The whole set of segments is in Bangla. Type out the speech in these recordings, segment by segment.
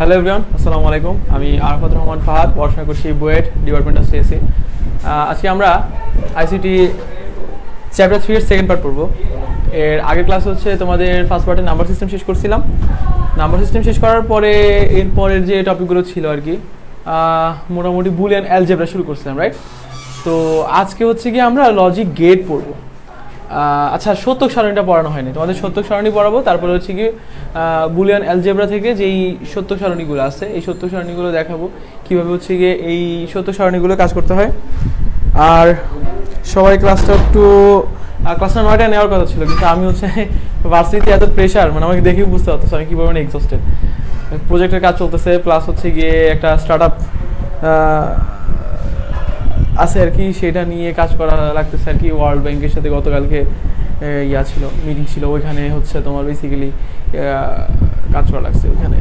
হ্যালো এভরিওয়ান, আসসালামু আলাইকুম। আমি আরাফাত রহমান ফাহাদ, পড়াশোনা করছি বুয়েট ডিপার্টমেন্ট অফ সিএসসি। আজকে আমরা আইসিটি চ্যাপ্টার 3 এর সেকেন্ড পার্ট পড়বো। এর আগের ক্লাস হচ্ছে তোমাদের ফার্স্ট পার্টে নাম্বার সিস্টেম শেষ করছিলাম। নাম্বার সিস্টেম শেষ করার পরে এরপরের যে টপিকগুলো ছিল আর কি, মোটামুটি বুলিয়ান অ্যালজেব্রা শুরু করছিলাম, রাইট? তো আজকে হচ্ছে কি আমরা লজিক গেট পড়বো। আচ্ছা, শতক সারণীটা পড়ানো হয়নি, তোমাদের শতক সারণী পড়াবো। তারপরে হচ্ছে কি বুলিয়ান অ্যালজেব্রা থেকে যেই শতক সারণীগুলো আছে এই শতক সারণীগুলো দেখাবো কীভাবে হচ্ছে গিয়ে এই শতক সারণীগুলো কাজ করতে হয়। আর সবাই ক্লাসটা 9টায় নেওয়ার কথা ছিল, কিন্তু আমি হচ্ছে ভার্সিটিতে এত প্রেশার, মানে আমাকে দেখেই বুঝতে পারতেছে আমি কী পরিমাণে এক্সস্টেড। প্রজেক্টের কাজ চলতেছে, প্লাস হচ্ছে গিয়ে একটা স্টার্ট আপ আছে আর কি, সেটা নিয়ে কাজ করা লাগতেছে আর কি। ওয়ার্ল্ড ব্যাংকের সাথে গতকালকে ছিল, মিটিং ছিল, ওইখানে হচ্ছে তোমার বেসিক্যালি কাজ করা লাগছে ওইখানে।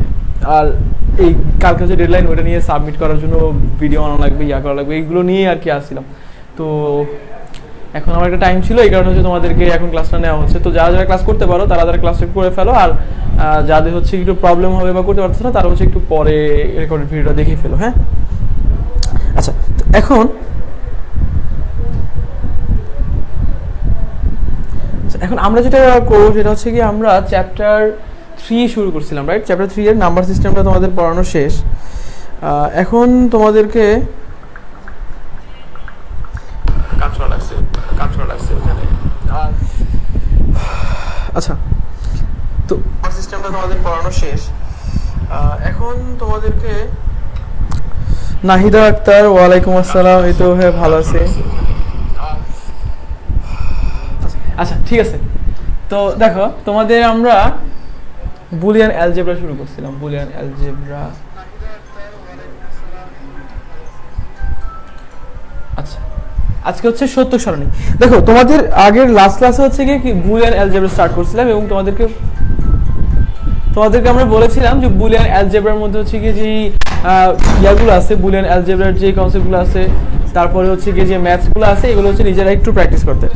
আর এই কালকে যে ডেডলাইন, ওইটা নিয়ে সাবমিট করার জন্য ভিডিও বানানো লাগবে, করা লাগবে, এইগুলো নিয়ে আর কি আসছিলাম। তো এখন আমার একটা টাইম ছিল, এই কারণে হচ্ছে তোমাদেরকে এখন ক্লাসটা নেওয়া হচ্ছে। তো যারা যারা ক্লাস করতে পারো তারা ক্লাসটা করে ফেলো, আর যাদের হচ্ছে একটু প্রবলেম হবে বা করতে পারতেছে না তারা হচ্ছে একটু পরে রেকর্ডেড ভিডিওটা দেখে ফেলো, হ্যাঁ? আচ্ছা, এখন আমরা যেটা করবো সেটা হচ্ছে কি আমরা চ্যাপ্টার 3 শুরু করছিলাম, রাইট? চ্যাপ্টার 3 এর নাম্বার সিস্টেমটা তোমাদের পড়ানো শেষ। এখন তোমাদেরকে কাজ করা লাগছে ওখানে। আচ্ছা, তো নাম্বার সিস্টেমটা তোমাদের পড়ানো শেষ। এখন তোমাদেরকে নাহিদা আক্তার, ওয়ালাইকুম আসসালাম। এই তো হ্যাঁ, ভালো আছে। আচ্ছা, ঠিক আছে। তো দেখো, তোমাদের আমরা বুলিয়ান অ্যালজেব্রা শুরু করছিলাম। বুলিয়ান অ্যালজেব্রা, আচ্ছা, আজকে হচ্ছে শতক সারণী। দেখো, তোমাদের আগের লাস্ট ক্লাসে হচ্ছে কি বুলিয়ান অ্যালজেব্রা স্টার্ট করছিলাম, এবং তোমাদেরকে আমরা বলেছিলাম যে বুলিয়ান অ্যালজেব্রার মধ্যে হচ্ছে কি যে ইয়াগুলো আছে, বুলিয়ান অ্যালজেব্রার যে কনসেপ্টগুলো আছে, তারপরে হচ্ছে কি যে ম্যাথসগুলো আছে, এগুলো হচ্ছে নিজেরা একটু প্র্যাকটিস করতে।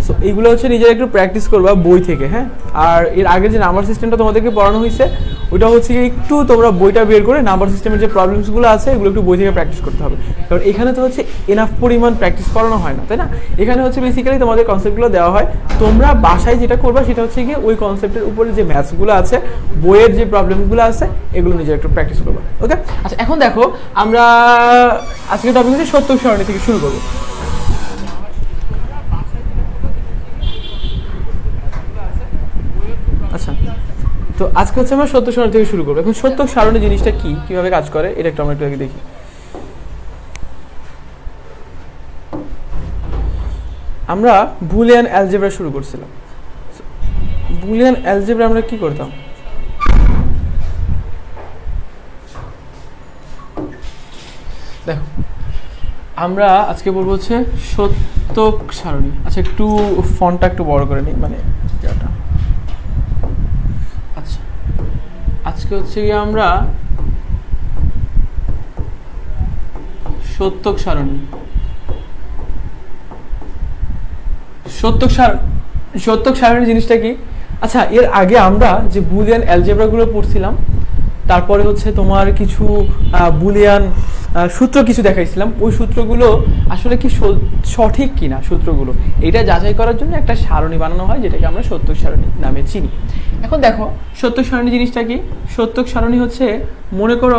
সো এইগুলো হচ্ছে নিজেরা একটু প্র্যাকটিস করবা বই থেকে, হ্যাঁ? আর এর আগে যে নাম্বার সিস্টেমটা তোমাদেরকে পড়ানো হয়েছে ওইটা হচ্ছে কি একটু তোমরা বইটা বের করে নাম্বার সিস্টেমের যে প্রবলেমসগুলো আছে এগুলো একটু বই থেকে প্র্যাকটিস করতে হবে, কারণ এখানে তো হচ্ছে এনাফ পরিমাণ প্র্যাকটিস করানো হয় না, তাই না? এখানে হচ্ছে বেসিক্যালি তোমাদের কনসেপ্টগুলো দেওয়া হয়, তোমরা বাসায় যেটা করবা সেটা হচ্ছে কি ওই কনসেপ্টের উপরে যে ম্যাথসগুলো আছে, বইয়ের যে প্রবলেমগুলো আছে এগুলো নিজেরা একটু প্র্যাকটিস করবা, ওকে? আচ্ছা, এখন দেখো আমরা আজকের টপিক হচ্ছে শতক সারণী থেকে শুরু করবো। আচ্ছা, তো আজকে হচ্ছে আমরা শতক সারণী থেকে শুরু করবো। এখন শতক সারণী জিনিসটা কি, কিভাবে কাজ করে, এটা একটু আমরা একটু আগে দেখি। আমরা বুলিয়ান অ্যালজেব্রা শুরু করছিলাম। বুলিয়ান অ্যালজেব্রা আমরা কি করতাম? দেখো, আমরা আজকে বলবো হচ্ছে শতক সারণী। আচ্ছা, একটু ফন্টটা একটু বড় করে নিই, মানে এটা। আচ্ছা, আজকে হচ্ছে কি আমরা শতক সারণী জিনিসটা কি? আচ্ছা, এর আগে আমরা যে বুলিয়ান অ্যালজেব্রাগুলো পড়ছিলাম, তারপরে হচ্ছে তোমার কিছু বুলিয়ান সূত্র কিছু দেখাইছিলাম, ওই সূত্রগুলো আসলে কি সঠিক কিনা সূত্রগুলো এটা যাচাই করার জন্য একটা সারণী বানানো হয়, যেটাকে আমরা শতক সারণী নামে চিনি। এখন দেখো, শতক সারণী জিনিসটা কি? শতক সারণী হচ্ছে, মনে করো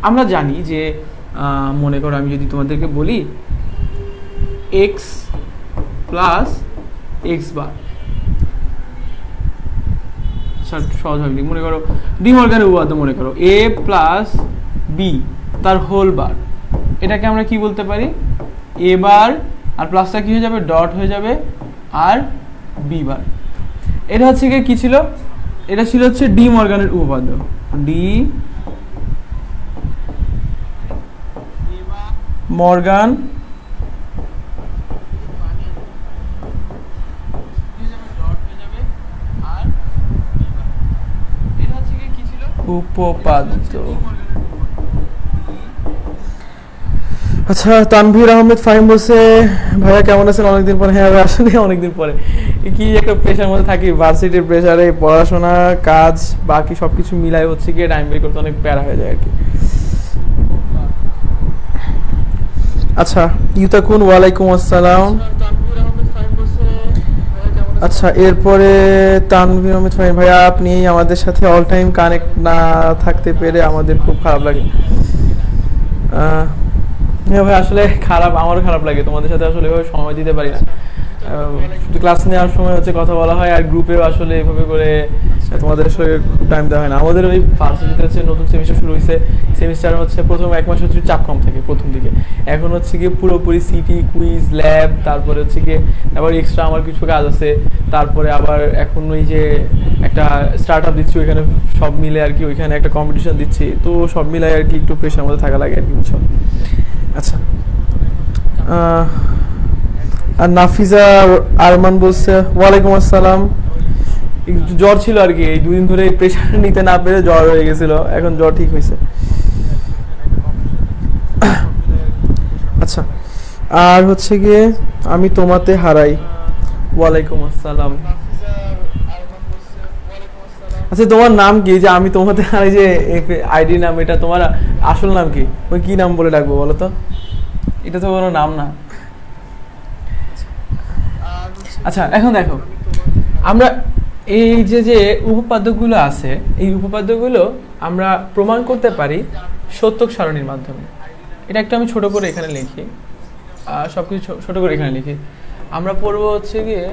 আমরা জানি যে মনে করো আমি যদি তোমাদেরকে বলি x প্লাস এক্স বার, সহজভাবে মনে করো ডি মর্গানের উপপাদ্য, মনে করো a প্লাস বি তার হোল বার, এটাকে আমরা কি বলতে পারি? a বার, আর প্লাসটা কি হয়ে যাবে? ডট হয়ে যাবে, আর বি বার। এটা হচ্ছে কি ছিল? এটা ছিল হচ্ছে ডি মর্গানের উপপাদ্য। ডি মর্গান উপপাদ্য। আচ্ছা, তানভীর আহমেদ ফাহিম বলছে, ভাইয়া কেমন আছেন? অনেকদিন পরে। হ্যাঁ, আসলে অনেকদিন পরে কি একটা প্রেশার মধ্যে থাকি, ভার্সিটির প্রেশারে পড়াশোনা কাজ বাকি সবকিছু মিলাই হচ্ছে গিয়ে টাইম বের করতে অনেক প্যারা হয়ে যায় আর কি। আচ্ছা ইউতাকুন, ওয়ালাইকুম আসসালাম। আচ্ছা এরপরে তানভীর আহমেদ ফাহিম ভাইয়া, আপনি আমাদের সাথে অল টাইম কানেক্ট না থাকতে পেরে আমাদের খুব খারাপ লাগে। হ্যাঁ ভাই আসলে খারাপ, আমারও খারাপ লাগে, তোমাদের সাথে আসলে এভাবে সময় দিতে পারি না। ক্লাস নেওয়ার সময় হচ্ছে কথা বলা হয়, আর গ্রুপেও আসলে এভাবে করে তোমাদের আসলে টাইম দেওয়া হয় না। আমাদের ওই ভার্সিটিতে হচ্ছে নতুন সেমিস্টার শুরু হয়েছে, সেমিস্টার হচ্ছে প্রথম এক মাস হচ্ছে চাপ কম থাকে প্রথম দিকে, এখন হচ্ছে গিয়ে পুরোপুরি সিটি কুইজ ল্যাব, তারপরে হচ্ছে গিয়ে আবার এক্সট্রা আমার কিছু কাজ আছে, তারপরে আবার এখন ওই যে একটা স্টার্ট আপ দিচ্ছি ওইখানে সব মিলে আর কি, ওইখানে একটা কম্পিটিশন দিচ্ছি, তো সব মিলাই আর কি একটু প্রেশার মধ্যে থাকা লাগে আর কি, বুঝছো। আচ্ছা আর নাফিজা আরমান বলছে ওয়ালাইকুম আসসালাম, একটু জ্বর ছিল আর কি, এই দুদিন ধরে প্রেশার নিতে না পেরে জ্বর হয়ে গেছিল, এখন জ্বর ঠিক হয়েছে। আচ্ছা আর হচ্ছে গিয়ে আমি তোমাতে হারাই, ওয়ালাইকুম আসসালাম। আচ্ছা তোমার নাম কি, যে আমি তোমাতে হারাই যে আইডি নাম, এটা তোমার আসল নাম কি? ওই কি নাম বলে ডাকবো বলো তো, এটা তো কোনো নাম না। আচ্ছা এখন দেখো, আমরা এই যে যে উপপাদ্যগুলো আছে, এই উপপাদ্যগুলো আমরা প্রমাণ করতে পারি সত্যক সারণীর মাধ্যমে। এটা একটা আমি ছোট করে এখানে লিখি, সবকিছু ছোট করে এখানে লিখি। আমরা পড়ব হচ্ছে গিয়ে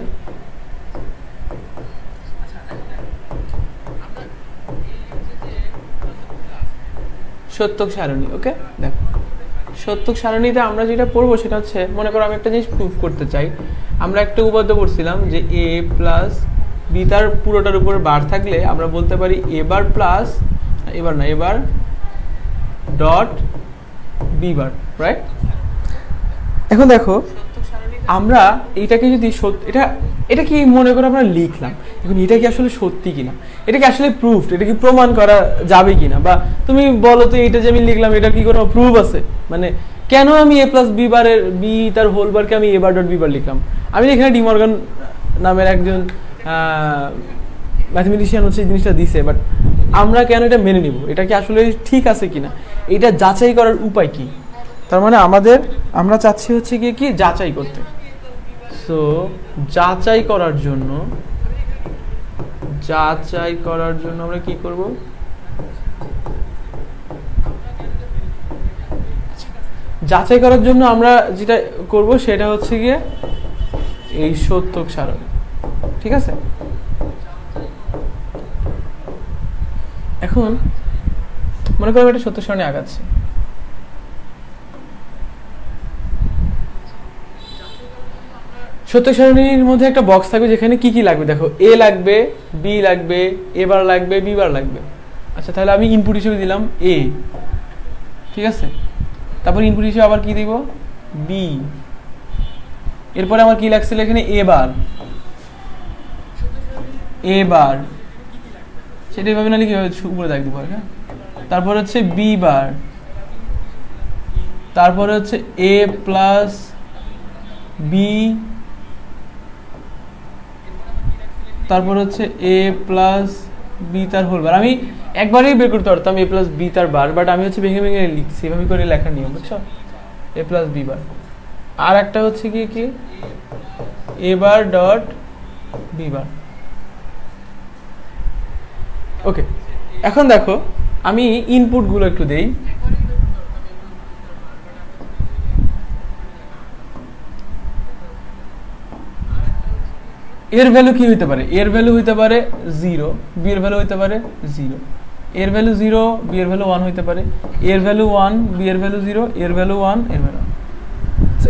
সত্যক সারণী। ওকে দেখো, সত্যক সারণীতে আমরা যেটা পড়বো সেটা হচ্ছে, মনে করো আমি একটা জিনিস প্রুফ করতে চাই, আমরা একটা উপপাদ্য পড়ছিলাম যে এ প্লাস বি তার পুরোটার উপর বার থাকলে আমরা বলতে পারি এ বার প্লাস, এবার না এবার ডট বি বার, রাইট? এখন দেখো আমরা এইটাকে যদি এটা এটা কি মনে করো আমরা লিখলাম, এখন এটা কি আসলে সত্যি কিনা, এটা কি আসলে প্রুফ, এটা কি প্রমাণ করা যাবে কিনা, বা তুমি বলো তো এটা যে আমি লিখলাম এটা কি কোনো প্রুফ আছে? মানে কেন আমি এ প্লাস বি বারের বি তার হোল বারকে আমি এ বার ডট বি বার লিখলাম? আমি এখানে ডি মর্গান নামের একজন ম্যাথমেটিশিয়ান হচ্ছে এই জিনিসটা দিছে, বাট আমরা কেন এটা মেনে নিব? এটা কি আসলে ঠিক আছে কিনা, এটা যাচাই করার উপায় কি? তার মানে আমরা চাচ্ছি হচ্ছে গিয়ে কি যাচাই করতে। সো যাচাই করার জন্য আমরা কি করব? যাচাই করার জন্য আমরা যেটা করব সেটা হচ্ছে গিয়ে এই সত্যক সারণী, ঠিক আছে? এখন মনে করো একটা সত্যক সারণী আগাচ্ছি, সত্যক সারণীর মধ্যে একটা বক্স থাকবে যেখানে কি কি লাগবে, দেখো এ লাগবে, বি লাগবে, এ বার লাগবে, বি বার লাগবে। আচ্ছা তাহলে আমি ইনপুট হিসেবে দিলাম এ, ঠিক আছে? তারপর ইনপুট হিসেবে আবার কি দিব? বি। এরপরে আমার কি লাগছিল এখানে এ বার, সেটা এভাবে না লিখে উপরে দাগ দিব, হ্যাঁ? তারপর হচ্ছে বি বার, তারপরে হচ্ছে এ প্লাস বি, তারপর হচ্ছে এ প্লাস বি তার হোল বার। আমি একবারেই বের করতে পারতাম এ প্লাস বি তার বার, বাট আমি হচ্ছে ভেঙে ভেঙে লিখছি, এভাবে করে লেখার নিয়ম, বুঝছো? এ প্লাস বি বার, আর একটা হচ্ছে কি এ বার ডট বি বার। ওকে এখন দেখো আমি ইনপুটগুলো একটু দেই। এর ভ্যালু কি হইতে পারে? এর ভ্যালু হইতে পারে 0, বি এর ভ্যালু হইতে পারে 0, এর ভ্যালু 0, বি এর ভ্যালু 1 হইতে পারে, এর ভ্যালু 1, বি এর ভ্যালু 0, এর ভ্যালু 1, এর ভ্যালু 1।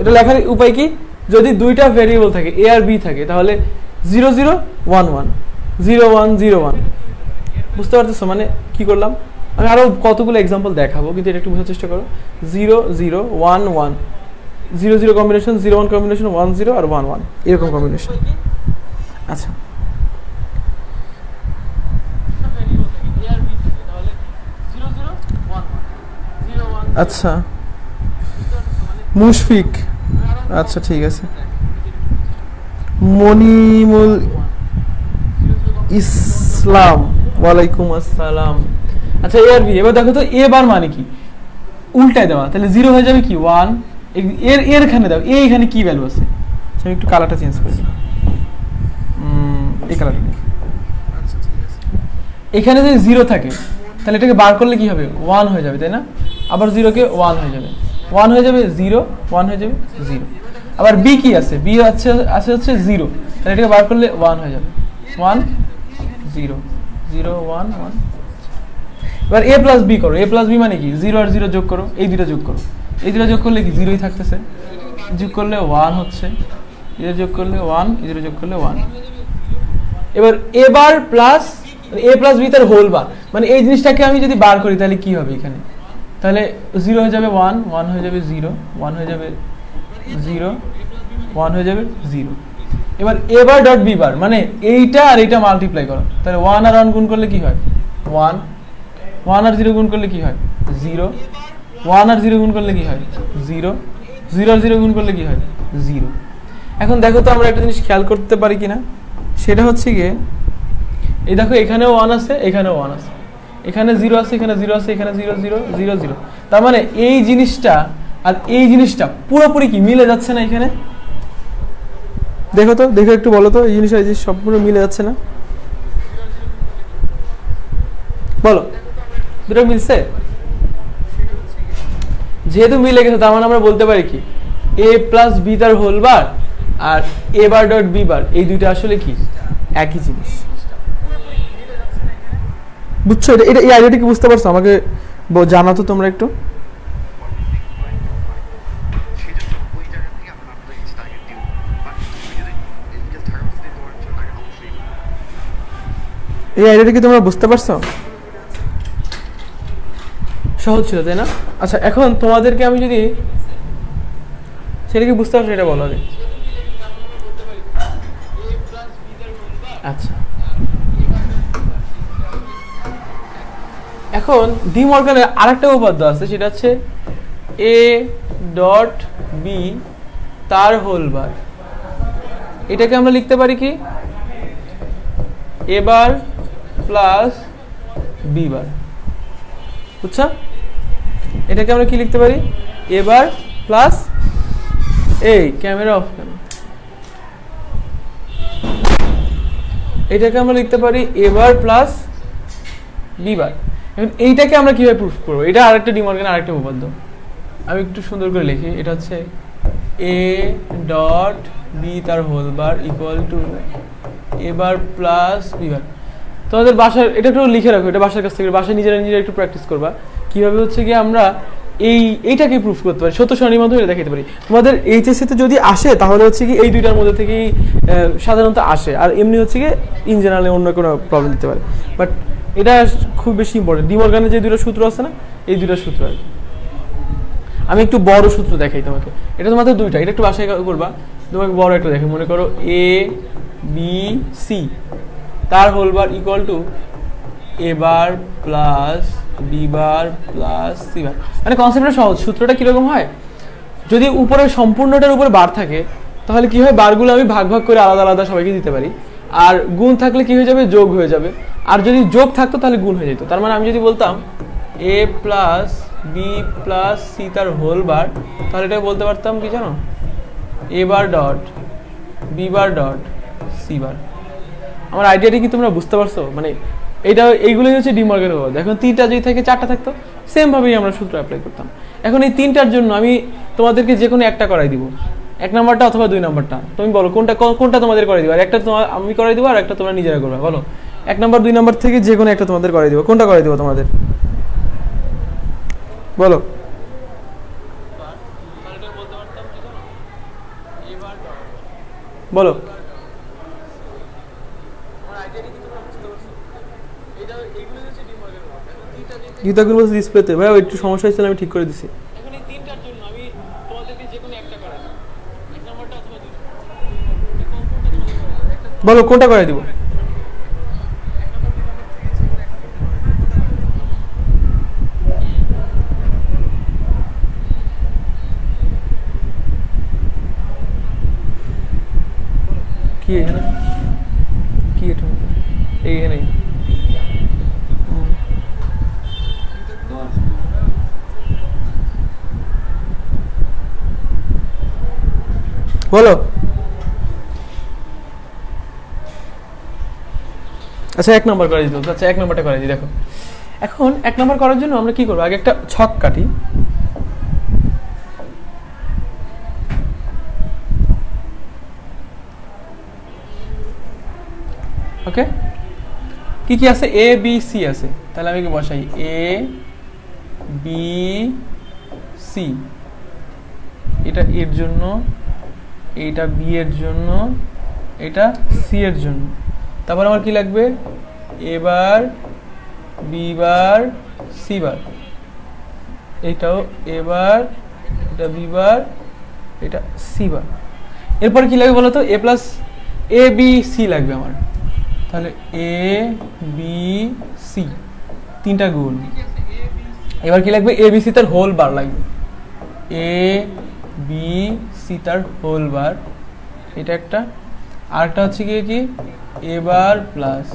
এটা লেখার উপায় কি? যদি দুইটা ভেরিয়েবল থাকে এ আর বি থাকে তাহলে 0 0 1 1 0 1 0 1, বুঝতে পারতেছো মানে কি করলাম? আমি আরো কতগুলো এক্সাম্পল দেখাবো, কিন্তু এটা একটু বোঝার চেষ্টা করো। 0 0 1 1, 0 0 কম্বিনেশন, 0 1 কম্বিনেশন, 1 0 আর 1 1, এরকম কম্বিনেশন। আচ্ছা আচ্ছা মুশফিক, আচ্ছা ঠিক আছে, মনিমুল ইসলাম, ওয়ালাইকুম আসসালাম। আচ্ছা এ আর বি, এবার দেখো তো এ বার মানে কি, উল্টায় দেওয়া, তাহলে 0 হয়ে যাবে কি 1, এর এখানে দাও, এখানে কি ভ্যালু আছে, আমি একটু কালারটা চেঞ্জ করি, এই কালারটা, এখানে যদি 0 থাকে তাহলে এটাকে বার করলে কি হবে 1 হয়ে যাবে, তাই না? আবার 0 কে 1 হয়ে যাবে, 1 হয়ে যাবে 0, 1 হয়ে যাবে 0। আবার বি কি আছে, বি আছে হচ্ছে 0, তাহলে এটাকে বার করলে 1 হয়ে যাবে, 1 0 0 1 1। এবার এ প্লাস বি করো, এ প্লাস বি মানে কি 0 আর 0 যোগ করো, এই দুটো যোগ করো, এই দুটো যোগ করলে কি 0ই থাকতেছে, যোগ করলে 1 হচ্ছে, এটা যোগ করলে 1, এটা যোগ করলে 1। এবার A bar plus A plus B তার হোল বার, মানে এই জিনিসটাকে আমি যদি বার করি তাহলে কি হবে এখানে, তাহলে 0 হয়ে যাবে 1, 1 হয়ে যাবে 0, 1 হয়ে যাবে 0, 1 হয়ে যাবে 0। এবার এ বার ডট বি বার মানে এইটা আর এইটা মাল্টিপ্লাই করো, তাহলে 1 আর 1 গুণ করলে কি হয় 1, 1 আর 0 গুণ করলে কি হয় 0, 1 আর 0 গুণ করলে কি হয় 0, 0 আর 0 গুণ করলে কি হয় 0। এখন দেখো তো আমরা একটা জিনিস খেয়াল করতে পারি কিনা, সেটা হচ্ছে গিয়ে এই দেখো এখানেও 1 আছে, এখানেও 1 আছে, এখানে 0 আছে, এখানে 0 আছে, এখানে 0 0 0 0, তার মানে এই জিনিসটা আর এই জিনিসটা পুরোপুরি কি মিলে যাচ্ছে না এখানে, দেখো তো, দেখো একটু বলো তো, এই জিনিস এই জিনিস সম্পূর্ণ মিলে যাচ্ছে না, বলো দুটো মিলছে, যেহেতু মিলে গেছে তার মানে আমরা বলতে পারি কি এ প্লাস বি তার হোল বার আর এ বার ডট বি বার এই দুইটা আসলে কি একই জিনিস, বুঝছো? এটা এই আইডিয়াটা কি বুঝতে পারছো? আমাকে জানাতো তোমরা একটু। এই আইডিয়াটা কি তোমরা বুঝতে পারছো? সহজ ছিল তাই না? আচ্ছা এখন তোমাদেরকে আমি যদি সেটা কি বুঝতে পারছো এটা বলো আগে। আচ্ছা এখন ডি মর্গানের আরেকটা উপপাদ্য আছে, সেটা হচ্ছে এ ডট বি তার হোল বার, এটাকে আমরা লিখতে পারি কি এ বার প্লাস বি বার, বুঝছো? এটাকে আমরা কি লিখতে পারি এ বার প্লাস, এই ক্যামেরা অফ কেন, এটাকে আমরা লিখতে পারি এ বার প্লাস বি বার। এখন এইটাকে আমরা কিভাবে প্রুফ করবো, এটা আরেকটা ডি মর্গানের আরেকটা উপপাদ্য, আমি একটু সুন্দর করে লিখি, এটা হচ্ছে এ ডট বি তার whole bar equal to A bar plus B bar. তোমাদের বাসার এটা একটু লিখে রাখো, এটা বাসার কাছ থেকে বাসায় নিজেরা নিজেরা একটু প্র্যাকটিস করবা, কিভাবে হচ্ছে কি আমরা এইটাকে প্রুফ করতে পারি, সত্য সারণীর মাধ্যমে দেখাতে পারি। তোমাদের এইচএসসি তে যদি আসে তাহলে হচ্ছে কি এই দুইটার মধ্যে থেকেই সাধারণত আসে, আর এমনি হচ্ছে কি ইন জেনারেলে অন্য কোনো প্রবলেম দিতে পারে, বাট এটা খুব বেশি ইম্পর্টেন্ট। ডি মর্গানের যে দুটো সূত্র আছে না, এই দুটো সূত্র আর কি। আমি একটু বড় সূত্র দেখাই তোমাকে, এটা তোমাদের দুইটা, এটা একটু বাসায় করবা, তোমাকে বড় একটা দেখে, মনে করো এ বি সি তার whole bar equal to A bar plus B bar plus C bar. মানে কনসেপ্টটা সহজ, সূত্রটা কিরকম হয়, যদি উপরে সম্পূর্ণটার উপরে বার থাকে তাহলে কি হয় বারগুলো আমি ভাগ ভাগ করে আলাদা আলাদা সবাইকে দিতে পারি, আর গুণ থাকলে কি হয়ে যাবে যোগ হয়ে যাবে, আর যদি যোগ থাকতো তাহলে গুণ হয়ে যেত। তার মানে আমি যদি বলতাম A plus B plus C তার হোল বার, তাহলে এটা বলতে পারতাম কি জানো A bar dot B bar dot C bar. আমার আইডিয়াটা কি তোমরা বুঝতে পারছো? মানে এইগুলোই হচ্ছে ডি মর্গানের উপপাদ্য। এখন তিনটা যদি থাকে চারটা থাকতো, সেম ভাবেই আমরা সূত্র অ্যাপ্লাই করতাম। এখন এই তিনটার জন্য আমি তোমাদেরকে যে কোনো একটা করাই দিব, 1 নাম্বারটা অথবা 2 নাম্বারটা, তুমি বলো কোনটা তোমাদের করাই দিব, আর একটা তোমার আমি করাই দিব আর একটা তোমরা নিজেরা করবে, বলো 1 নাম্বার 2 নাম্বার থেকে যে কোনো একটা তোমাদের করাই দিব, কোনটা করাই দিব তোমাদের বলো। বলো গীতাগুলো ডিসপ্লেতে ভাই একটু সমস্যা হয়েছিল, আমি ঠিক করে দিছি। এখন এই তিনটার জন্য আমি তোমাদেরকে যে কোনো একটা করাই দেব, 1 নাম্বারটা অথবা 2 নাম্বারটা, বলো কোনটা করাই দিব। বলো। আচ্ছা 1 নম্বর করে দিতে। আচ্ছা 1 নম্বরটা করে দিই। দেখো এখন 1 নম্বর করার জন্য আমরা কি করবো, আগে একটা ছক কাটি। ওকে, কি কি আছে, এ বি সি আছে, তাহলে আমি কি বসাই, এ বি সি, এটা এর জন্য, এটা বি এর জন্য, এটা সি এর জন্য। তারপর আমার কি লাগবে, এ বার, বি বার, সি বার, এটাও এ বার, এটা বি বার, এটা সি বার। এরপর কি লাগবে বলো তো, এ প্লাস এ বি সি লাগবে আমার, তাহলে এ বি সি 3টা গুণ। এবার কি লাগবে, এ বি সি তার হোল বার লাগবে, এ বি সি তার হোল বার, এটা একটা। আরেকটা হচ্ছে গিয়ে কি, A bar plus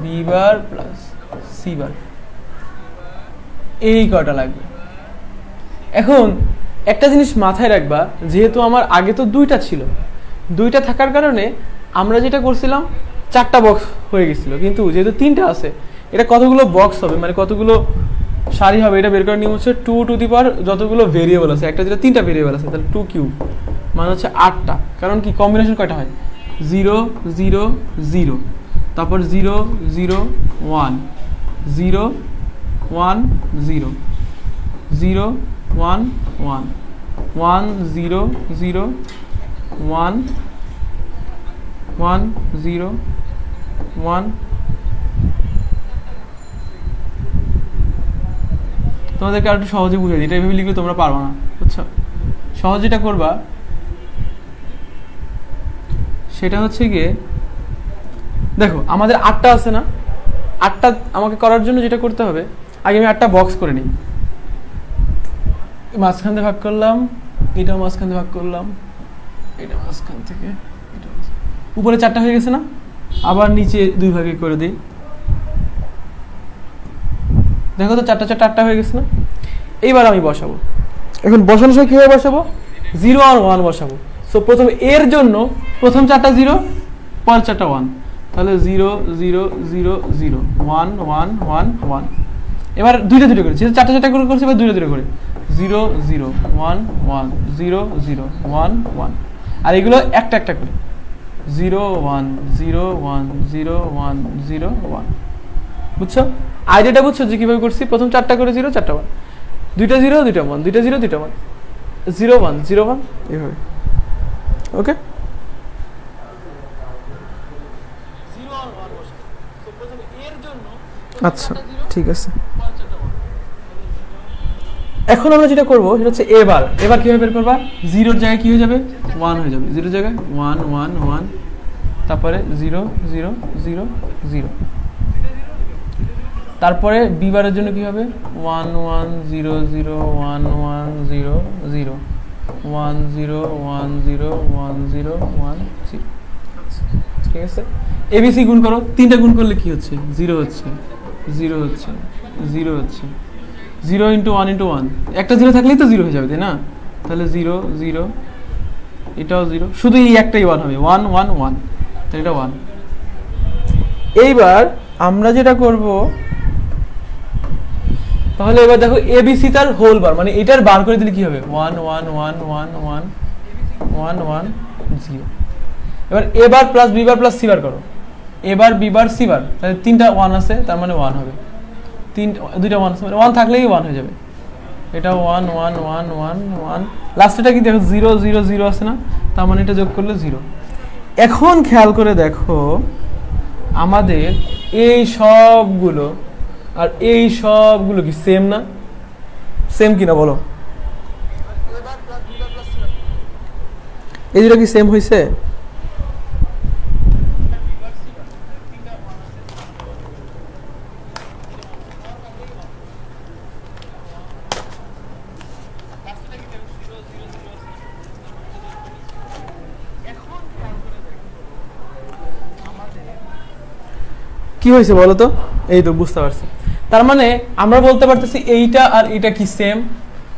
B bar plus C bar, এই কটা লাগবে। এখন একটা জিনিস মাথায় রাখবা, যেহেতু আমার আগে তো 2টা ছিল, 2টা থাকার কারণে আমরা যেটা করছিলাম 4টা বক্স হয়ে গেছিল, কিন্তু যেহেতু 3টা আছে, এটা কতগুলো বক্স হবে, মানে কতগুলো সারি হবে, এটা বের করার নিয়ম হচ্ছে 2 টু দি পাওয়ার যতগুলো ভেরিয়েবল আছে, একটা যেটা 3টা ভেরিয়েবল আছে, তাহলে 2 কিউব মানে হচ্ছে 8টা। কারণ কি, কম্বিনেশন কয়টা হয়, 0 0 0, তারপর 0 0 1 0 1 0 0 1 1 1 0 0 1 1 0 1। তোমাদেরকে আর একটু সহজে বুঝে দিই, এটা এভাবে লিখলে তোমরা পারবে না, বুঝছো? সহজ যেটা করবা সেটা হচ্ছে গিয়ে, দেখো আমাদের 8টা আছে না, 8টা আমাকে করার জন্য যেটা করতে হবে, আগে আমি 8টা বক্স করে নিই। মাঝখান থেকে ভাগ করলাম, এটাও মাঝখান থেকে ভাগ করলাম, এটা মাঝখান থেকে, উপরে 4টা হয়ে গেছে না, আবার নিচে 2 ভাগে করে দিই। দেখো তো 4টা 4টা 8টা হয়ে গেছে না। এইবার আমি বসাবো, এখন বসানোর সময় কীভাবে বসাবো, 0 আর 1 বসাবো। সো প্রথমে এর জন্য প্রথম 4টা 0, পরের 4টা 1, তাহলে 0 0 0 0 1 1 1 1। এবার 2টা 2টা করে, যেহেতু 4টা 4টা করে করছি, এবার 2টা 2টা করে 0 0 1 1 0 0 1 1। আর এগুলো একটা একটা করে 0 1 0 1 0 1 0 1। বুঝছো আইডিয়াটা, বুঝছো যে কীভাবে করছি, প্রথম 4টা করে 0 4টা 1, 2টা 0 2টা 1, 2টা 0 2টা 1, 0 1 0 1, এইভাবে। ওকে, আচ্ছা ঠিক আছে। এখন আমরা যেটা করবো সেটা হচ্ছে এবার কীভাবে বের করবা, 0-র জায়গায় কী হয়ে যাবে, 1 হয়ে যাবে, 0-র জায়গায় 1 1 1, তারপরে 0 0 0 0, তারপরে বি বারের জন্য কি হবে, 1 1 0 0 1 1 0 0 1 0 1 0 1 0 1 0। ঠিক আছে, এবিসি গুণ করো, 3টা গুণ করলে কি হচ্ছে, 0 হচ্ছে 0 হচ্ছে 0 হচ্ছে, 0 × 1 × 1, একটা 0 থাকলেই তো 0 হয়ে যাবে, তাই না? তাহলে 0 0, এটাও 0, শুধু এই একটাই 1 হবে, 1 1 1, তাহলে এটা 1। এইবার আমরা যেটা করব, তাহলে এবার দেখো এবিসি তার হোল বার, মানে এটার বার করে দিলে কি হবে, 1 1 1 1 1 1 1 0। এবার A bar plus B bar plus C bar করো, A bar B bar C বার, তাহলে 3টা 1 আছে, তার মানে 1 হবে, 2টা 1 আছে, মানে 1 থাকলেই 1 হয়ে যাবে। এটা 1 1 1 1 1, লাস্টেটা কি দেখো 0 0 0 আছে না, তার মানে এটা যোগ করলে 0। এখন খেয়াল করে দেখো আমাদের এই সবগুলো আর এই সবগুলো কি সেম না, সেম কিনা বলো, এই দুটো কি সেম হয়েছে? কি হয়েছে বলো তো, এই তো বুঝতে পারছি। তার মানে আমরা বলতে পারতেছি এইটা আর এটা কি সেম,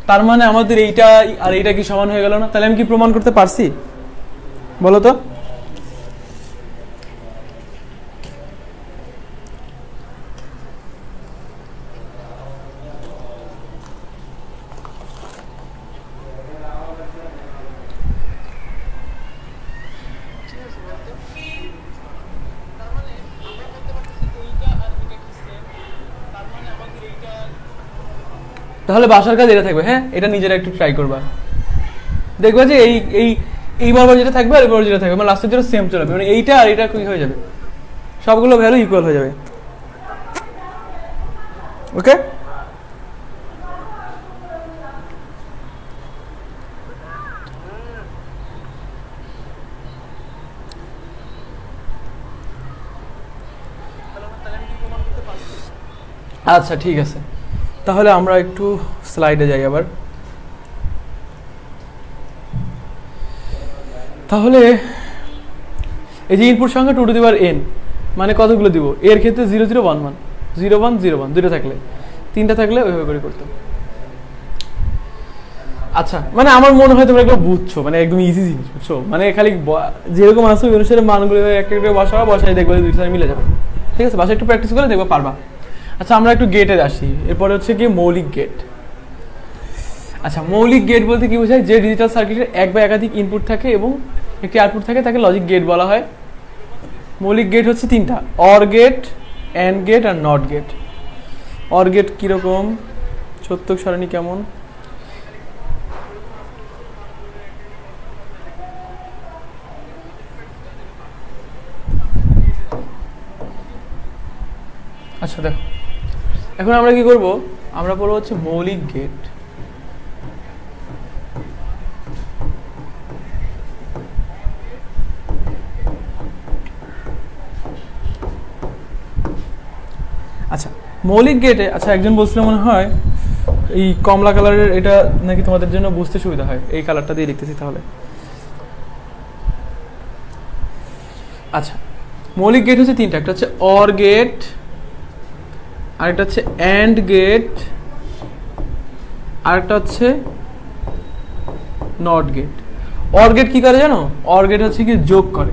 তার মানে আমাদের এইটা আর এইটা কি সমান হয়ে গেল না? তাহলে আমি কি প্রমাণ করতে পারছি? বলো তো। তাহলে বাসার কাজ এটা থাকবে, হ্যাঁ এটা নিজেরা একটু ট্রাই করবা, দেখবা যে এই এই এই বরাবর যেটা থাকবে আর এই বরাবর যেটা থাকবে মানে লাস্টের যেটা সেম চলে যাবে, মানে এইটা আর এটা কি হয়ে যাবে, সবগুলো ভ্যালু ইকুয়াল হয়ে যাবে। ওকে, আচ্ছা ঠিক আছে, তাহলে আমরা একটু স্লাইডে যাই আবার। তাহলে এই যে ইনপুট সংখ্যা 2 টু দি পাওয়ার n মানে কতগুলো দিব, এর ক্ষেত্রে 0 0 1 1 0 1 0 1 দুটো থাকলে, তিনটা থাকলে ওইভাবে করে করতাম। আচ্ছা মানে আমার মনে হয় তোমরা এগুলো বুঝছো, মানে একদম ইজি জিনিস বুঝছো, মানে খালি যেরকম আসো ওই অনুসারে মানগুলো একটা একটা বসাই দেখবে দুইটা মিলে যাবে। ঠিক আছে, বাসায় একটু প্র্যাকটিস করে দেখবে পারবা। আচ্ছা আমরা একটু গেটে আসি, এরপরে হচ্ছে কি মৌলিক গেট। আচ্ছা মৌলিক গেট বলতে কি বোঝায়, যে ডিজিটাল সার্কিটের এক বা একাধিক ইনপুট থাকে এবং একটি আউটপুট থাকে তাকে লজিক গেট বলা হয়। মৌলিক গেট হচ্ছে তিনটা, অর গেট, অ্যান্ড গেট আর নট গেট। অর গেট কীরকম, সত্যক সারণী কেমন, আচ্ছা দেখো এখন আমরা কি করব, আমরা পড়বো হচ্ছে মৌলিক গেট। আচ্ছা মৌলিক গেটে, আচ্ছা একজন বলছিল মনে হয় এই কমলা কালারের এটা নাকি তোমাদের জন্য বুঝতে সুবিধা হয়, এই কালারটা দিয়ে লিখতেছি তাহলে। আচ্ছা মৌলিক গেট হচ্ছে তিনটা, একটা হচ্ছে অর গেট, আরেকটা হচ্ছে অ্যান্ড গেট, আরেকটা হচ্ছে নট গেট। অর গেট কি করে জানো, অর গেট হচ্ছে কি যোগ করে,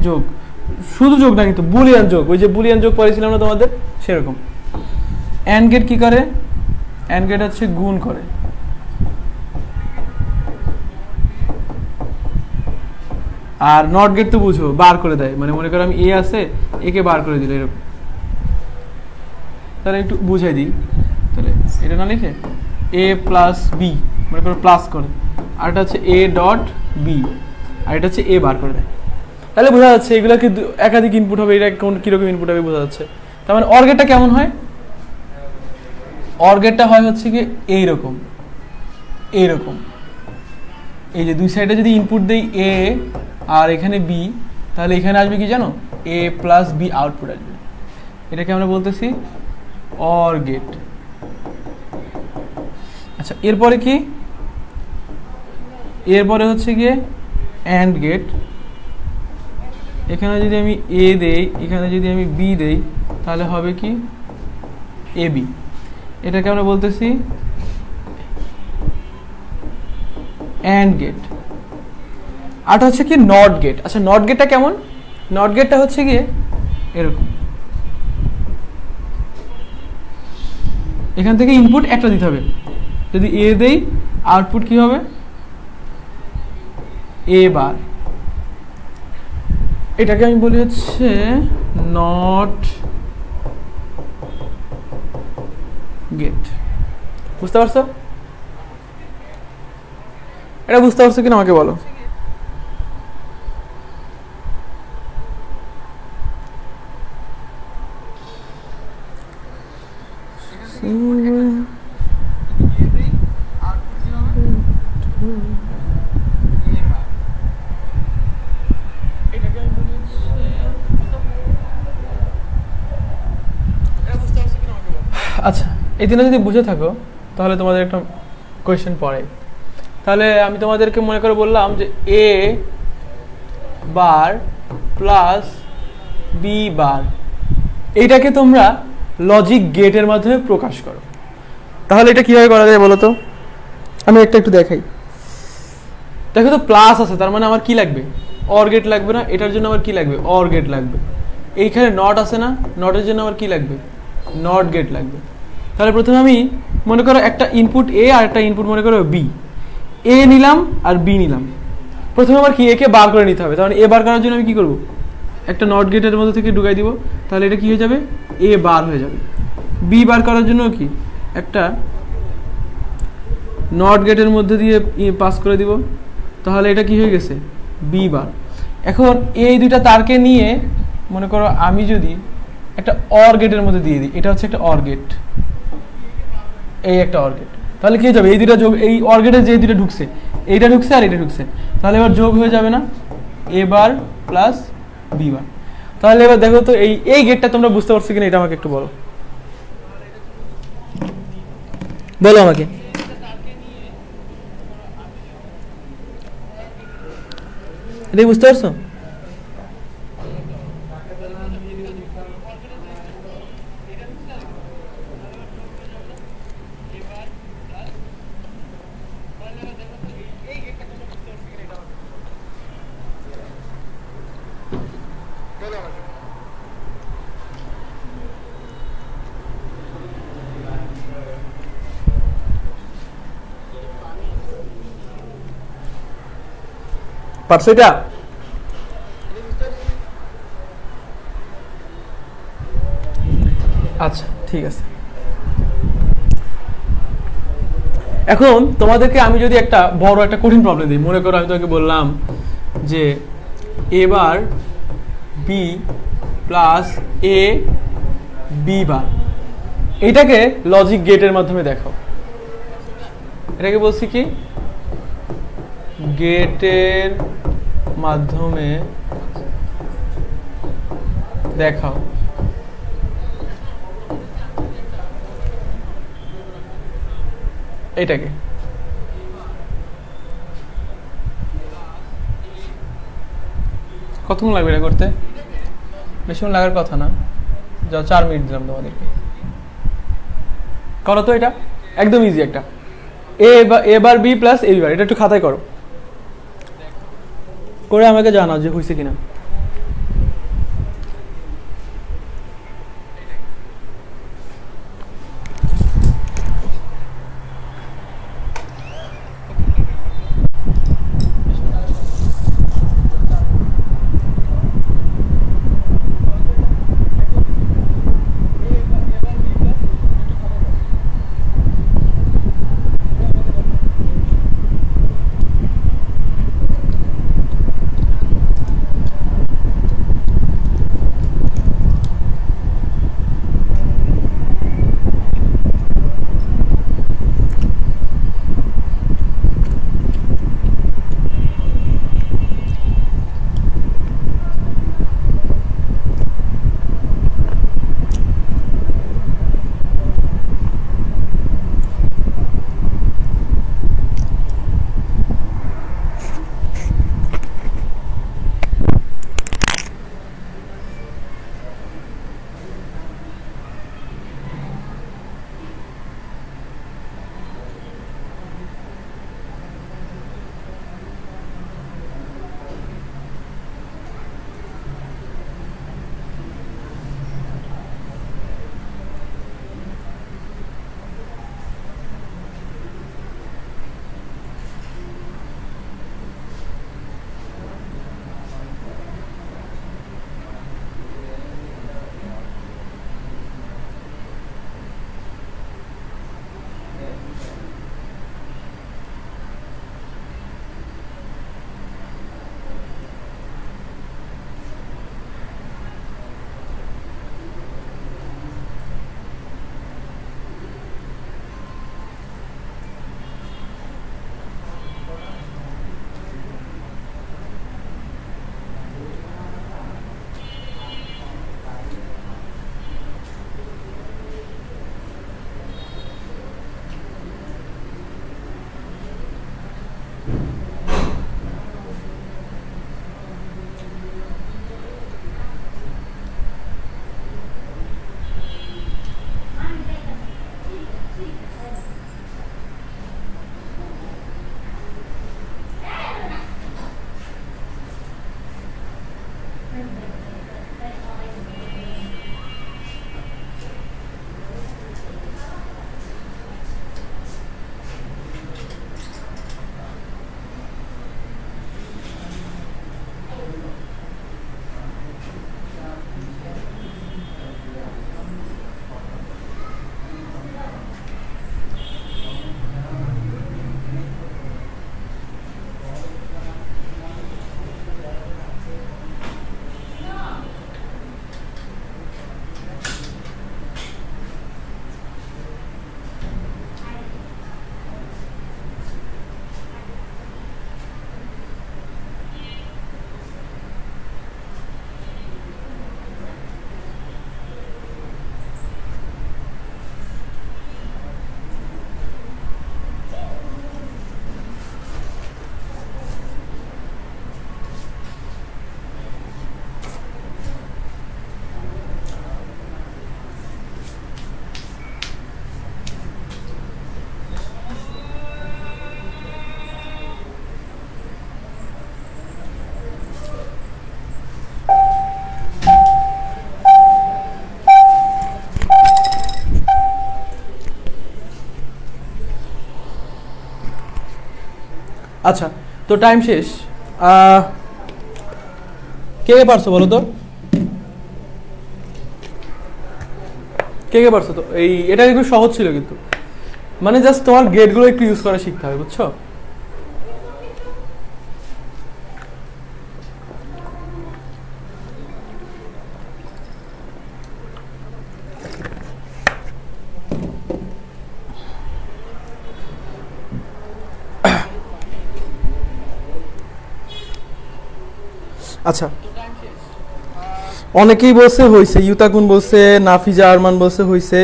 যোগ, শুধু যোগ না কিন্তু বুলিয়ান যোগ, ওই যে বুলিয়ান যোগ পড়েছিলাম না তোমাদের সেরকম। অ্যান্ড গেট কি করে, অ্যান্ড গেট হচ্ছে গুণ করে, আর নট গেট তো বুঝো বার করে দেয়, মানে মনে করো আমি এ আছে একে বার করে দিল এরকম। তাহলে একটু বুঝাই দিই, তাহলে এটা না লিখে এ প্লাস বি মনে করো প্লাস করে, আর এটা হচ্ছে এ ডট বি, আর এটা হচ্ছে এ বার করে দেয়। তাহলে বোঝা যাচ্ছে এগুলো কি একাধিক ইনপুট হবে, এটা কোন কিরকম ইনপুট হবে বোঝা যাচ্ছে। তার মানে অর গেটটা কেমন হয়, অর গেটটা হয় হচ্ছে কি এইরকম, এইরকম, এই যে দুই সাইডে যদি ইনপুট দেই এ আর এখানে বি, তাহলে এখানে আসবে কি জানো, এ প্লাস বি আউটপুট আসবে, এটাকে আমরা বলতেছি অর গেট। আচ্ছা এরপরে কি, এরপরে হচ্ছে গিয়ে অ্যান্ড গেট। এখানে যদি আমি এ দেই, এখানে যদি আমি বি দেই, তাহলে হবে কি এ বি, এটাকে আমরা বলতেছি অ্যান্ড গেট। আর হচ্ছে কি নট গেট। আচ্ছা নট গেটটা কেমন, নট গেটটা হচ্ছে গিয়ে এরকম, এখান থেকে ইনপুট একটা দিতে হবে, যদি এ দেই আউটপুট কি হবে এ বার, এটাকে আমি বলি হচ্ছে নট গেট। বুঝতে পারছো, এটা বুঝতে পারছো কিনা আমাকে বলো। আচ্ছা এই দিনে যদি বুঝে থাকো তাহলে তোমাদের একটা কোয়েশ্চেন পড়ে, তাহলে আমি তোমাদেরকে মনে করে বললাম যে এ বার প্লাস বি বার, এইটাকে তোমরা লজিক গেটের মাধ্যমে প্রকাশ করো। তাহলে এটা কিভাবে করা যায় বলো তো, আমি একটা একটু দেখাই। দেখো তো প্লাস আছে, তার মানে আমার কি লাগবে, অর গেট লাগবে না, এটার জন্য আমার কি লাগবে, অর গেট লাগবে। এইখানে নট আছে না, নটের জন্য আমার কি লাগবে, নট গেট লাগবে। তাহলে প্রথমে আমি মনে করো একটা ইনপুট এ আর একটা ইনপুট মনে করো বি, এ নিলাম আর বি নিলাম। প্রথমে আমার কি, এ কে বার করে নিতে হবে, তাহলে এ বার করার জন্য আমি কি করব, একটা নট গেটের মধ্যে থেকে ঢুকাই দিব, তাহলে এটা কি হয়ে যাবে, এ বার হয়ে যাবে। বি বার করার জন্য কি, একটা নট গেটের মধ্যে দিয়ে পাস করে দিব, তাহলে এটা কি হয়ে গেছে, বি বার। এখন এই দুইটা তারকে নিয়ে মনে করো আমি যদি একটা অর গেটের মধ্যে দিয়ে দিই, এটা হচ্ছে একটা অর গেট, এই একটা অর গেট, তাহলে কি হয়ে যাবে, এই দুইটা যোগ, এই অর গেটে যে দুইটা ঢুকছে, এইটা ঢুকছে আর এটা ঢুকছে, তাহলে এবার যোগ হয়ে যাবে না, এ বার প্লাস বি বার। তাহলে এবার দেখো তো এই গেটটা তোমরা বুঝতে পারছো কিনা, এটা আমাকে একটু বলো, বলো আমাকে। এটা বুঝতে পারছো? পারছো এটা? আচ্ছা ঠিক আছে। এখন তোমাদেরকে আমি যদি একটা বড় একটা কঠিন প্রবলেম দিই, মনে করো আমি তোমাকে বললাম যে এবার বি প্লাস এ বি বার, এটাকে লজিক গেটের মাধ্যমে দেখাও। এটাকে বলছি কি, গেটের মাধ্যমে দেখাও। এটাকে কতক্ষণ লাগবে এটা করতে, বেশিক্ষণ লাগার কথা না, যা 4 মিনিট দিলাম তোমাদেরকে, করো তো। এটা একদম ইজি, একটা এ বার বি প্লাস এ বি বার, এটা একটু খাতায় করো, করে আমাকে জানাও যে হয়েছে কিনা। আচ্ছা, তো টাইম শেষ। কে কে পারছো বলো তো, কে কে পারছো? তো এটা একটু সহজ ছিল কিন্তু, মানে জাস্ট তোমার গেটগুলো একটু ইউজ করা শিখতে হবে, বুঝছো? আচ্ছা, অনেকেই বলছে হয়েছে, ইউতাকুন বলছে, নাফিজা আরমান বলছে হয়েছে,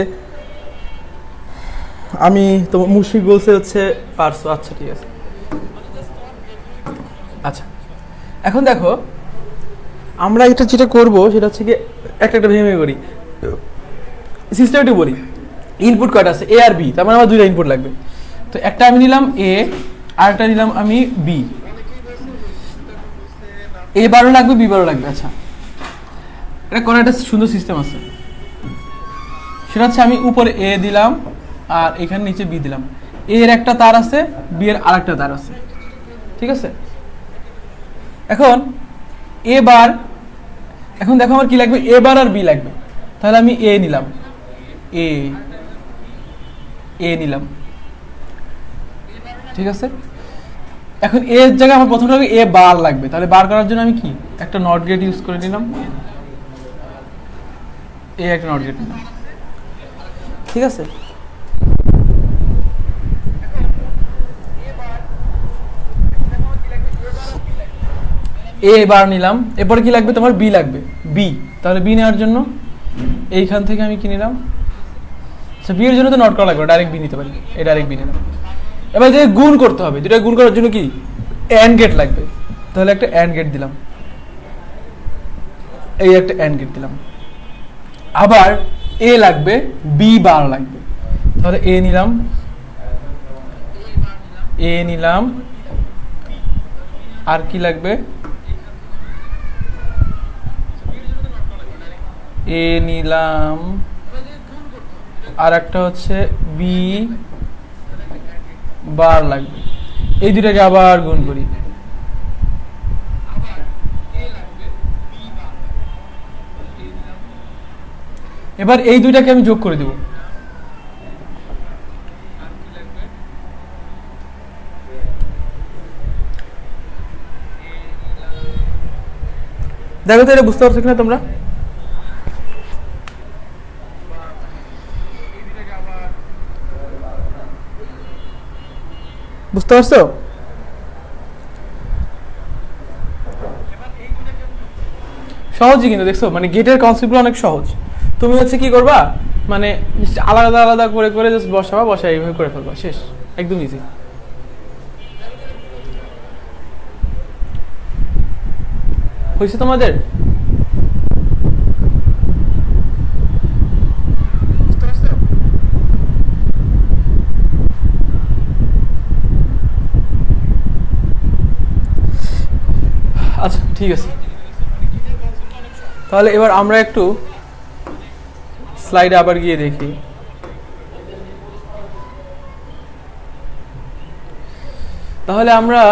আমি তো মুশফিক বলছে হচ্ছে পারছো। আচ্ছা ঠিক আছে। আচ্ছা, এখন দেখো আমরা এটা যেটা করব সেটা হচ্ছে কি একটা একটা ভেঙে ভেঙে করি, সিস্টেমটি বলি। ইনপুট কয়টা আছে? এ আর বি, তার মানে আমার দুইটা ইনপুট লাগবে। তো একটা আমি নিলাম এ, আর একটা নিলাম আমি বি। এ বারও লাগবে, বি বারও লাগবে। আচ্ছা, এটা করার একটা সুন্দর সিস্টেম আছে, সেটা হচ্ছে আমি উপরে এ দিলাম আর এখানে নিচে বি দিলাম। এ এর একটা তার আছে, বি এর আরেকটা তার আছে, ঠিক আছে? এখন এ বার, এখন দেখো আমার কি লাগবে, এ বার আর বি লাগবে। তাহলে আমি এ নিলাম, এ নিলাম, ঠিক আছে? এখন এর জায়গায় আমার প্রথমটা এ বার লাগবে, তাহলে বার করার জন্য আমি কি একটা নট গেট ইউজ করে নিলাম, একটা নট গেট নিলাম, ঠিক আছে? এ বার নিলাম, এরপরে কি লাগবে তোমার? বি লাগবে, বি। তাহলে বি নেওয়ার জন্য এইখান থেকে আমি কি নিলাম? আচ্ছা, বি এর জন্য তো নট করা লাগবে, ডাইরেক্ট বি নিতে পারি, এই ডাইরেক্ট বি নিলাম। এবার যে গুণ করতে হবে, দুটো গুণ করার জন্য কি অ্যান্ড গেট লাগবে, তাহলে একটা অ্যান্ড গেট দিলাম, এই একটা অ্যান্ড গেট দিলাম। আবার এ লাগবে, বি বার লাগবে, তাহলে এ নিলাম, আর কি লাগবে? এ নিলাম, আর একটা হচ্ছে বি বার লাগবে। এই দুটাকে আবার গুণ করি, এবার এই দুইটাকে আমি যোগ করে দেব। দেখো তো এটা বুঝতে পারছো কিনা তোমরা? বুঝতে পারছো? সহজই কিন্তু, দেখছো মানে গেটের কনসেপ্টগুলো অনেক সহজ। তুমি হচ্ছে কি করবা, মানে আলাদা আলাদা করে করে জাস্ট বসাবা, বসা এইভাবে করে ফেলবা, শেষ, একদম ইজি। হয়েছে তোমাদের? আচ্ছা ঠিক আছে, তাহলে এবার আমরা একটু স্লাইডে আবার গিয়ে দেখি। তাহলে আমরা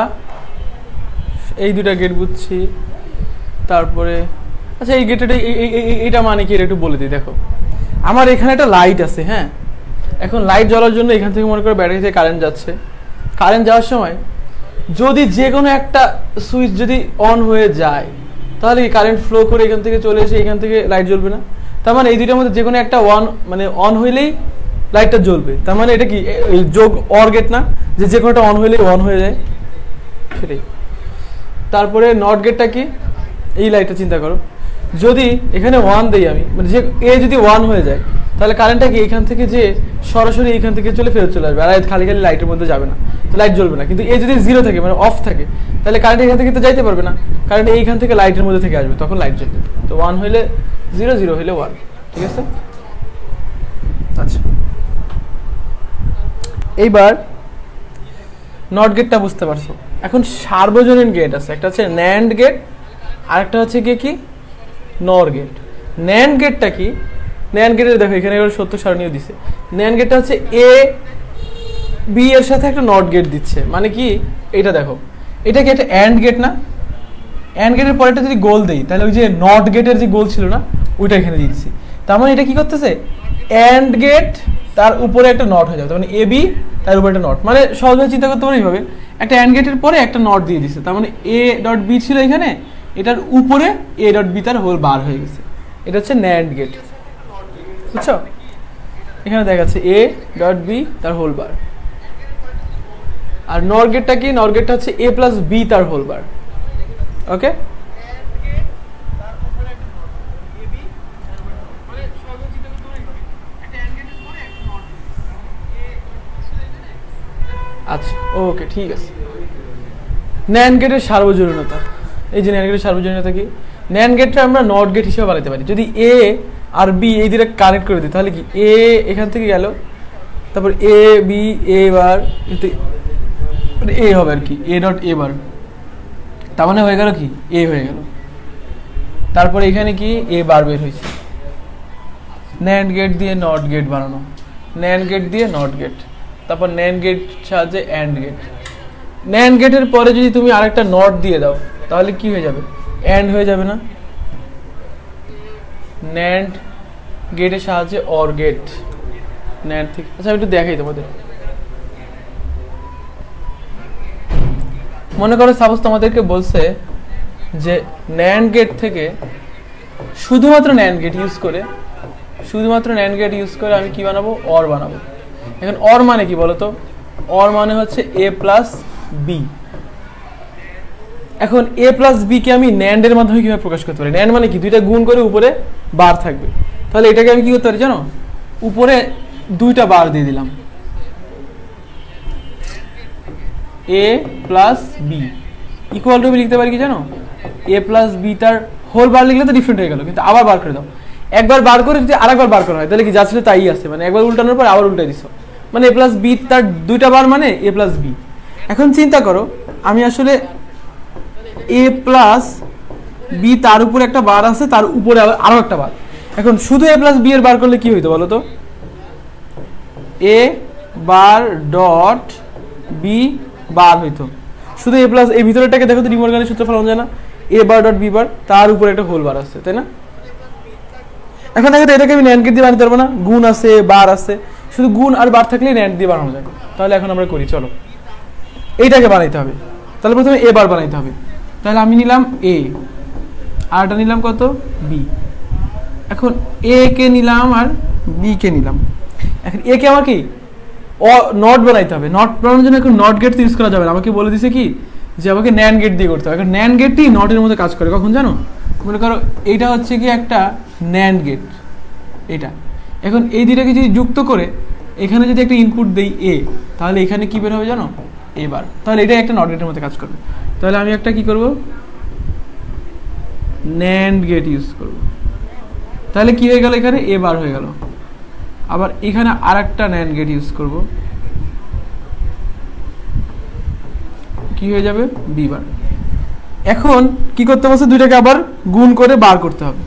এই দুটা গেট বুঝছি, তারপরে আচ্ছা এই গেটটা এইটা মানে কি একটু বলে দিই। দেখো আমার এখানে একটা লাইট আছে, হ্যাঁ, এখন লাইট জ্বলার জন্য এখান থেকে মনে করো ব্যাটারি থেকে কারেন্ট যাচ্ছে। কারেন্ট যাওয়ার সময় যদি যে কোনো একটা সুইচ যদি অন হয়ে যায়, তাহলে কারেন্ট ফ্লো করে এখান থেকে চলে এসে এখান থেকে লাইট জ্বলবে না? তার মানে এই দুইটার মধ্যে যে কোনো একটা অন হইলেই লাইটটা জ্বলবে। তার মানে এটা কি যোগ অর গেট না, যে কোনো একটা অন হইলেই অন হয়ে যায়, সেটাই। তারপরে নট গেটটা কি, এই লাইটটা চিন্তা করো, যদি এখানে 1 দেই আমি, মানে যে এ যদি 1 হয়ে যায়, তাহলে কারেন্টটা কি এখান থেকে যে সরাসরি এখান থেকে ফেরত চলে আসবে, আর খালি খালি লাইটের মধ্যে যাবে না, তো লাইট জ্বলবে না। কিন্তু এ যদি 0 থাকে, মানে অফ থাকে, তাহলে কারেন্ট এখান থেকে তো যাইতে পারবে না, কারেন্ট এইখান থেকে লাইটের মধ্যে থেকে আসবে, তখন লাইট জ্বলবে। তো 1 হইলে 0, 0 হইলে 1, ঠিক আছে? আচ্ছা, এইবার নট গেটটা বুঝতে পারছো। এখন সার্বজনীন গেট আছে, একটা হচ্ছে ন্যান্ড গেট, আর একটা হচ্ছে কি নর গেট। ন্যান্ড গেটটা কি? ন্যান্ড গেটের দেখো এখানে সত্য সারণীয় দিছে। ন্যান্ড গেটটা হচ্ছে এ বি এর সাথে একটা নট গেট দিচ্ছে, মানে কি এটা দেখো, এটা কি একটা অ্যান্ড গেট না? অ্যান্ড গেটের পরে একটা যদি গোল দেই তাহলে ওই যে নট গেটের যে গোল ছিল না ওইটা এখানে দিয়ে দিচ্ছি। তার মানে এটা কি করতেছে, অ্যান্ড গেট তার উপরে একটা নট হয়ে যাবে, তার মানে এ বি তার উপরে একটা নট, মানে সহজভাবে চিন্তা করতে পারি এইভাবে, একটা অ্যান্ড গেটের পরে একটা নট দিয়ে দিচ্ছে, তার মানে এ ডট বি ছিল এখানে, এটার উপরে এ ডট বি তার হোল বার হয়ে গেছে, এটা হচ্ছে ন্যান্ড গেট, বুঝছো? এখানে দেখাচ্ছে এ ডট বি তার হোল বার। আর নর গেটটা কি, নর গেটটা হচ্ছে এ প্লাস বি তার হোল বার। ওকে, আচ্ছা ওকে ঠিক আছে। ন্যান্ড গেটের সার্বজনীনতা, এই যে ন্যান্ড গেটের সার্বজনীনতা কি, ন্যান্ড গেটটা আমরা নট গেট হিসেবে বানাতে পারি। যদি এ আর বি এই দুটো কানেক্ট করে দিই তাহলে কি এ এখান থেকে গেল, তারপর এ বি এ বার এ হবে আর কি, এ ডট এ বার, তার মানে হয়ে গেল কি এ হয়ে গেল, তারপরে এখানে কি এ বার বের হয়েছে। ন্যান্ড গেট দিয়ে নট গেট বানানো, ন্যান্ড গেট দিয়ে নট গেট, তারপর ন্যান্ড গেট সাহায্যে অ্যান্ড গেট। ন্যান্ড গেটের পরে যদি তুমি আরেকটা নট দিয়ে দাও তাহলে কি হয়ে যাবে, অ্যান্ড হয়ে যাবে না? ন্যান্ড গেটের সাহায্যে অর গেট, ন্যান্ড থেকে, আচ্ছা আমি একটু দেখাই তোমাদের। মনে করো সাপোজ তোমাদেরকে বলছে যে ন্যান্ড গেট থেকে শুধুমাত্র ন্যান্ড গেট ইউজ করে, শুধুমাত্র ন্যান্ড গেট ইউজ করে আমি কি বানাবো, অর বানাবো। এখন অর মানে কি বলতো, অর মানে হচ্ছে এ প্লাস বি। এখন এ প্লাস বি কে আমি ন্যান্ডের মাধ্যমে কিভাবে প্রকাশ করতে পারি, ন্যান্ড মানে কি দুইটা গুণ করে উপরে বার থাকবে, তাহলে এটাকে আমি কি করতে পারি জানো, উপরে দুইটা বার দিয়ে দিলাম, এ প্লাস বি ইকুয়াল টু আমি লিখতে পারি কি জানো, এ প্লাস বি তার হোল বার লিখলে তো ডিফারেন্ট হয়ে গেল, কিন্তু আবার বার করে দাও, একবার বার করে যদি আরেকবার বার করা হয় তাহলে কি যা ছিল তাই আছে, মানে একবার উল্টানোর পর আবার উল্টাই দিছো, মানে এ প্লাস বি তার দুইটা বার মানে এ প্লাস বি। এখন চিন্তা করো আমি আসলে এ প্লাস বি তার উপরে একটা বার আছে, তার উপরে আরো একটা বার, এখন শুধু এ প্লাস বি এর বার করলে কি হইতো বলো তো, এ বার ডট বি বার হইতো, শুধু এ প্লাস এই ভিতরেরটাকে দেখো তো ডিমর্গানের সূত্র ফলানো যায় না, এ বার ডট বি বার তার উপরে একটা হোল বার আছে, তাই না? এখন দেখো তো এটাকে আমি ন্যান্ড গেট দিয়ে বানাতে পারবো না, গুণ আছে বার আছে, শুধু গুণ আর বার থাকলেই ন্যান্ড দিয়ে বানানো যায়। তাহলে এখন আমরা করি, চলো এইটাকে বানাইতে হবে, তাহলে প্রথমে এ বার বানাইতে হবে, তাহলে আমি নিলাম এ আরটা নিলাম কত বি, এখন এ কে নিলাম আর বি কে নিলাম, এখন এ কে আমার কি নট বানাইতে হবে, নট বানানোর জন্য এখন নট গেট ইউজ করা যাবে না, আমাকে বলে দিছে কি যে আমাকে ন্যান্ড গেট দিয়ে করতে হবে। এখন ন্যান্ড গেটটি নটের মধ্যে কাজ করে কখন জানো, মনে করো এইটা হচ্ছে কি একটা ন্যান্ড গেট, এটা এখন এই দুইটাকে যদি যুক্ত করে এখানে যদি একটা ইনপুট দেই এ, তাহলে এখানে কি বের হবে জানো, এবার তাহলে এটা একটা নট গেটের মধ্যে কাজ করবে, তাহলে আমি একটা কি করব, ন্যান্ড গেট ইউজ করব, তাহলে কি হয়ে গেল এখানে এ বার হয়ে গেল, আবার এখানে আরেকটা ন্যান্ড গেট ইউজ করব, কি হয়ে যাবে বি বার। এখন কি করতে বলছে, দুইটাকে আবার গুণ করে বার করতে হবে,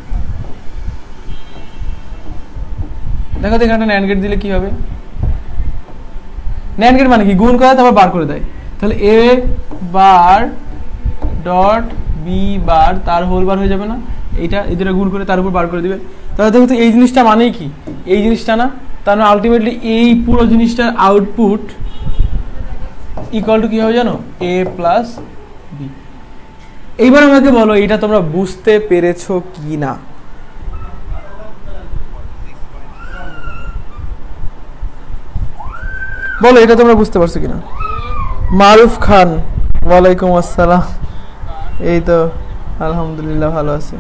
দেখো তো এখানে ন্যান্ড গেট দিলে কি হবে, ন্যান্ড গেট মানে কি গুণ করে তারপর বার করে দেয়, তাহলে এ বার ডট বি বার তার হোল বার হয়ে যাবে না, এইটা এই দুটো গুণ করে তার উপর বার করে দিবে, তাহলে দেখো তো এই জিনিসটা মানেই কি, এই জিনিসটা না, তার মানে আলটিমেটলি এই পুরো জিনিসটার আউটপুট ইকুয়াল টু কি হবে জানো, এ প্লাস বি। এইবার আমাকে বলো এটা তোমরা বুঝতে পেরেছো কি না, বলো এটা তোমরা বুঝতে পারছো কিনা। মারুফ খান, ওয়ালাইকুম আসসালাম, এই তো আলহামদুলিল্লাহ ভালো আছে।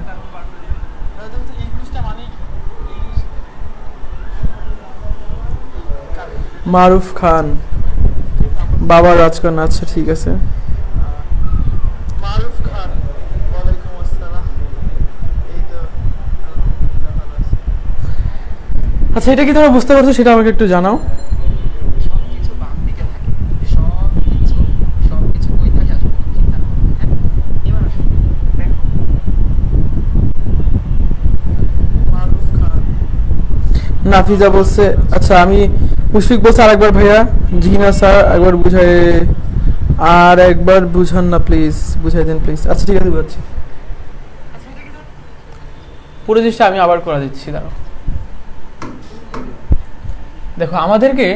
মারুফ খান, বাবা রাজকন্যা, আচ্ছা ঠিক আছে। মারুফ খান, ওয়ালাইকুম আসসালাম, এই তো আলহামদুলিল্লাহ ভালো আছে। আচ্ছা এটা কি তোমরা বুঝতে পারছো সেটা আমাকে একটু জানাও। নাফিজা বলছে, আচ্ছা আমি মুশফিক বলছে আরেকবার ভাইয়া। জি না স্যার, একবার বুঝাই, আর একবার বুঝান না প্লিজ, বুঝাই দেন প্লিজ। আচ্ছা ঠিক আছে, বুঝাচ্ছি। পুরো জিনিসটা আমি আবার করে দিচ্ছি, দাঁড়াও। দেখো আমাদেরকে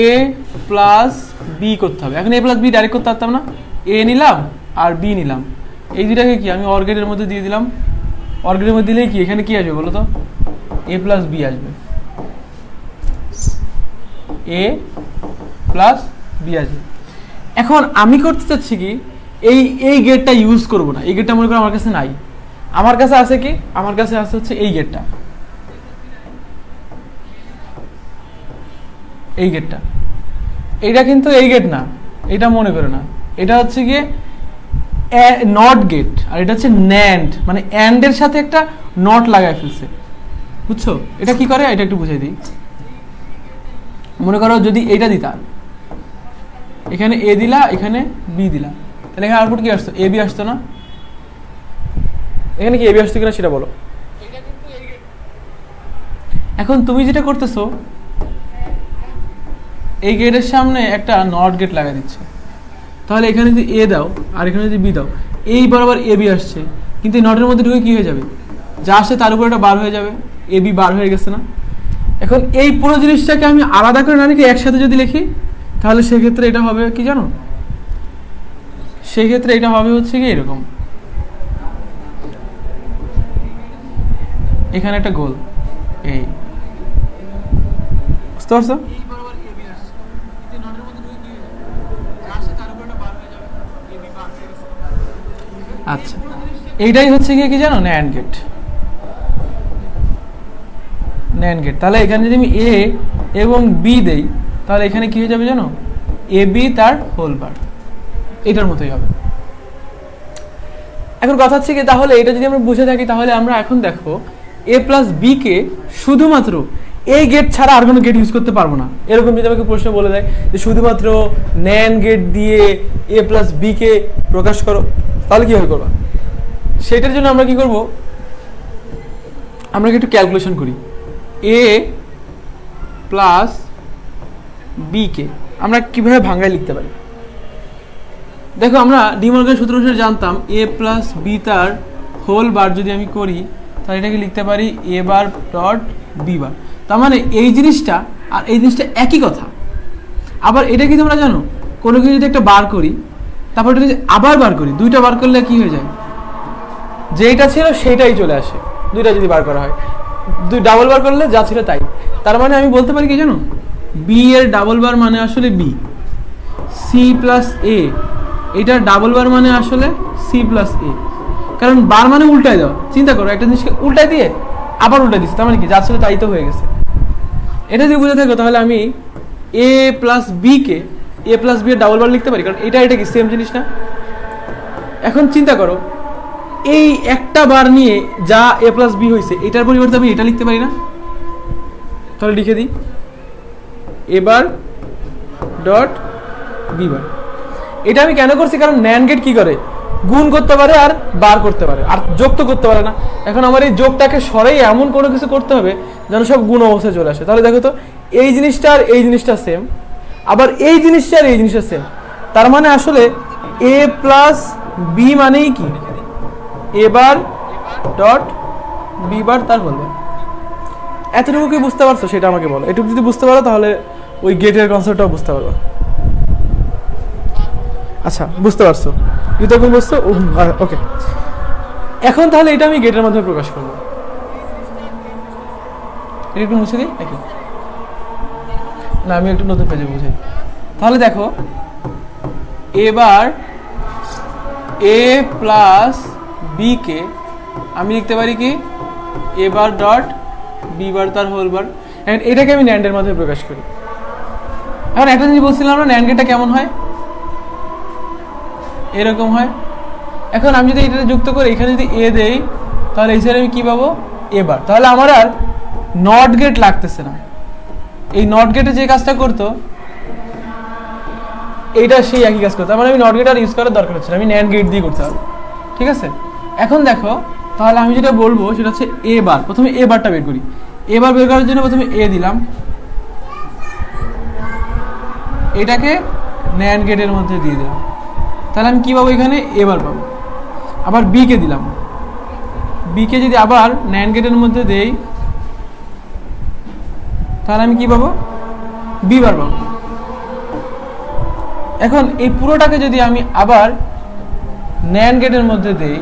এ প্লাস বি করতে হবে। এখন এ প্লাস বি ডাইরেক্ট করতে পারতাম না, এ নিলাম আর বি নিলাম, এই দুটাকে কি আমি অর গেটের মধ্যে দিয়ে দিলাম। অর গেটের মধ্যে দিলেই কি এখানে কি আসবে বলো তো, এ প্লাস বি আসবে, এ প্লাস বি আসবে। এখন আমি করতে চাচ্ছি কি, এই গেটটা ইউজ করব না, এই গেটটা মনে করো আমার কাছে নাই। আমার কাছে আছে কি, আমার কাছে আছে হচ্ছে এই গেটটা, এই গেটটা। এইটা কিন্তু এই গেট না, এটা মনে করে না, এটা হচ্ছে গিয়ে নট গেট, আর এটা হচ্ছে ন্যান্ড, মানে অ্যান্ড এর সাথে একটা নট লাগায় ফেলছে, বুঝছো? এটা কি করে এটা একটু বুঝাই দিই। মনে করো যদি এইটা দিতাম, এখানে এ দিলা, এখানে বি দিলা, তাহলে এখানে আউটপুট কি আসতো, এ বি আসতো না? এখানে কি এ বি আসতো কিনা সেটা বলো। এখন তুমি যেটা করতেছো, এই গেটের সামনে একটা নট গেট লাগা দিচ্ছে, তাহলে এখানে যদি এ দাও আর এখানে যদি বি দাও, এই বরাবর এ বি আসছে, কিন্তু এই নটের মধ্যে ঢুকে কি হয়ে যাবে, যা আসছে তার উপর এটা বার হয়ে যাবে, এ বি বার হয়ে গেছে না? এখন এই পুরো জিনিসটাকে আমি আলাদা করে না লিখে একসাথে যদি লিখি, তাহলে সেক্ষেত্রে এটা হবে কি জানো, সেক্ষেত্রে এটা হবে হচ্ছে কি এরকম, এখানে একটা গোল, এই বুঝতে পারছো? আচ্ছা, এইটাই হচ্ছে কি জানো, ন্যান্ড গেট, ন্যান্ড গেট। তাহলে এখানে যদি আমি এ এবং বি দেই, তাহলে এখানে কি হয়ে যাবে জানো, এ বি তার হোল বার, এটার মতোই হবে। এখন কথা হচ্ছে কি, তাহলে এটা যদি আমরা বুঝে থাকি, তাহলে আমরা এখন দেখো এ প্লাস বি কে শুধুমাত্র এই গেট ছাড়া আর কোনো গেট ইউজ করতে পারবো না। এরকম যদি আমাকে প্রশ্ন বলে দেয় যে শুধুমাত্র ন্যান্ড গেট দিয়ে এ প্লাস বি কে প্রকাশ করো, তাহলে কিভাবে করবা? সেটার জন্য আমরা কি করব, আমরা একটু ক্যালকুলেশন করি। এ প্লাস বি কে আমরা কিভাবে ভাঙায় লিখতে পারি? দেখো আমরা ডি মর্গানের সূত্র অনুসারে জানতাম এ প্লাস বি তার হোল বার যদি আমি করি, তাহলে এটাকে লিখতে পারি এ বার ডট বি বার। তার মানে এই জিনিসটা আর এই জিনিসটা একই কথা। আবার এটা কি তোমরা জানো, কোনো কিছু যদি একটা বার করি, তারপর এটা যদি আবার বার করি, দুইটা বার করলে কি হয়ে যায়, যেটা ছিল সেটাই চলে আসে। দুইটা যদি বার করা হয়, দুই ডাবল বার করলে যা ছিল তাই। তার মানে আমি বলতে পারি কি জানো, বি এর ডাবল বার মানে আসলে বি, সি প্লাস এ এটার ডাবল বার মানে আসলে সি প্লাস এ, কারণ বার মানে উল্টায় দেওয়া। চিন্তা করো, একটা জিনিসকে উল্টায় দিয়ে আবার উল্টায় দিচ্ছে, তার মানে কি যা ছিল তাই তো হয়ে গেছে। এটা যদি বুঝে থাকো, তাহলে আমি এ প্লাস বি কে এ প্লাস বি এর ডাবল বার লিখতে পারি, কারণ এটা কি সেম জিনিস না? এখন চিন্তা করো, এই একটা বার নিয়ে যা এ প্লাস বি হয়েছে, এটার পরিবর্তে আমি এটা লিখতে পারি না? তাহলে লিখে দিই এ বার ডট বি বার। এটা আমি কেন করছি, কারণ ন্যান্ড গেট কি করে, গুণ করতে পারে আর বার করতে পারে, আর যোগ তো করতে পারে না। এখন আমার এই যোগটাকে সরাই এমন কোনো কিছু করতে হবে যেন সব গুণ অবস্থায় চলে আসে। তাহলে দেখো তো, এই জিনিসটা আর এই জিনিসটা সেম, আবার এই জিনিসটা আর এই জিনিসটা সেম, তার মানে আসলে এ প্লাস বি মানেই কি এ বার ডট বি বার তার বলবে। এতটুকু কি বুঝতে পারছো সেটা আমাকে বলো। এটুকু যদি বুঝতে পারো তাহলে ওই গেটের কনসেপ্টটাও বুঝতে পারবো। আচ্ছা, বুঝতে পারছো? ইউতর্ক বুঝছো? ওকে। এখন তাহলে এটা আমি গেটের মাধ্যমে প্রকাশ করবো। এটা একটু মুছে দিই নাকি না, আমি একটু নতুন পেজে বুঝাই। তাহলে দেখো, এবার এ প্লাস বি কে আমি লিখতে পারি কি এ বার ডট বি বার তার হোল বার। এখন এটাকে আমি ন্যান্ডের মাধ্যমে প্রকাশ করি। এখন একটা জিনিস বলছিলাম না, ন্যান্ড গেটটা কেমন হয়, এরকম হয়। এখন আমি যদি এটা যুক্ত করি, এখানে যদি এ দেই, তাহলে এই সাইডে আমি কি পাবো এ বার। তাহলে আমার আর নট গেট লাগতেছে না। এই নট গেটে যে কাজটা করতো এইটা সেই একই কাজ করতো, মানে আমি নট গেট আর ইউজ করার দরকার হচ্ছে না, আমি ন্যান্ড গেট দিয়ে করতে পারবো। ঠিক আছে? এখন দেখো, তাহলে আমি যেটা বলবো সেটা হচ্ছে এ বার। প্রথমে এ বারটা বের করি। এ বার বের করার জন্য প্রথমে এ দিলাম, এটাকে ন্যান্ড গেটের মধ্যে দিয়ে দিলাম, তাহলে আমি কী পাবো এখানে এবার পাবো। আবার বিকে দিলাম, বিকে যদি আবার ন্যান্ড গেটের মধ্যে দেই তাহলে আমি কি পাবো বি বার পাবো। এখন এই পুরোটাকে যদি আমি আবার ন্যান্ড গেটের মধ্যে দেই,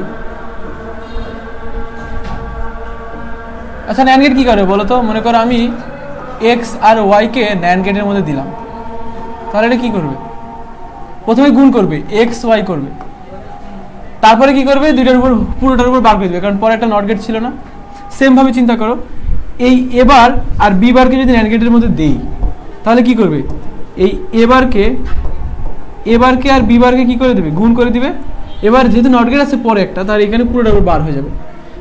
আচ্ছা ন্যান্ড গেট কি করে বলো তো? মনে করো আমি এক্স আর ওয়াইকে ন্যান্ড গেটের মধ্যে দিলাম, তাহলে এটা কি করবে? প্রথমে গুণ করবে, এক্স ওয়াই করবে, তারপরে কি করবে দুইটার উপর পুরোটার উপর বার করে দেবে, কারণ পরে একটা নট গেট ছিল না। সেমভাবে চিন্তা করো, এই এবার আর বি বারকে যদি ন্যান্ড গেটের মধ্যে দেই তাহলে কি করবে? এই এবারকে আর বি বারকে কি করে দেবে? গুণ করে দিবে। এবার যেহেতু নট গেট আছে পরে একটা, তার এখানে পুরোটার উপর বার হয়ে যাবে।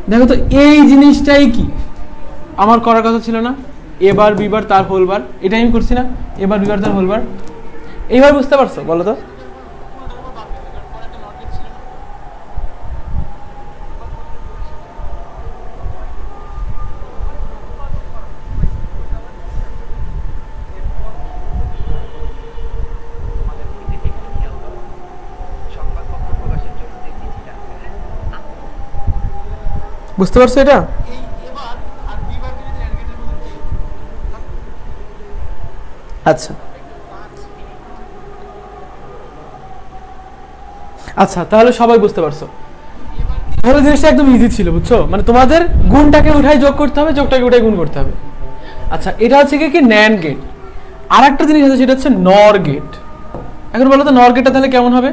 দেখো তো এই জিনিসটাই কি আমার করার কথা ছিল না? এবার বিবার তার হোল বার, এটাই আমি করছি না? এবার বিবার তার হোল বার। এইবার বুঝতে পারছো বলো তো? বুঝতে পারছো এটা? আচ্ছা আচ্ছা, তাহলে সবাই বুঝতে পারছো। তাহলে জিনিসটা একদম ইজি ছিল, বুঝছো? মানে তোমাদের গুণটাকে উঠাই যোগ করতে হবে, যোগটাকে উঠাই গুণ করতে হবে। আচ্ছা, এটা হচ্ছে কি ন্যান্ড গেট। আর একটা জিনিস আছে, সেটা হচ্ছে নর গেট। এখন বলো তো নর গেটটা তাহলে কেমন হবে?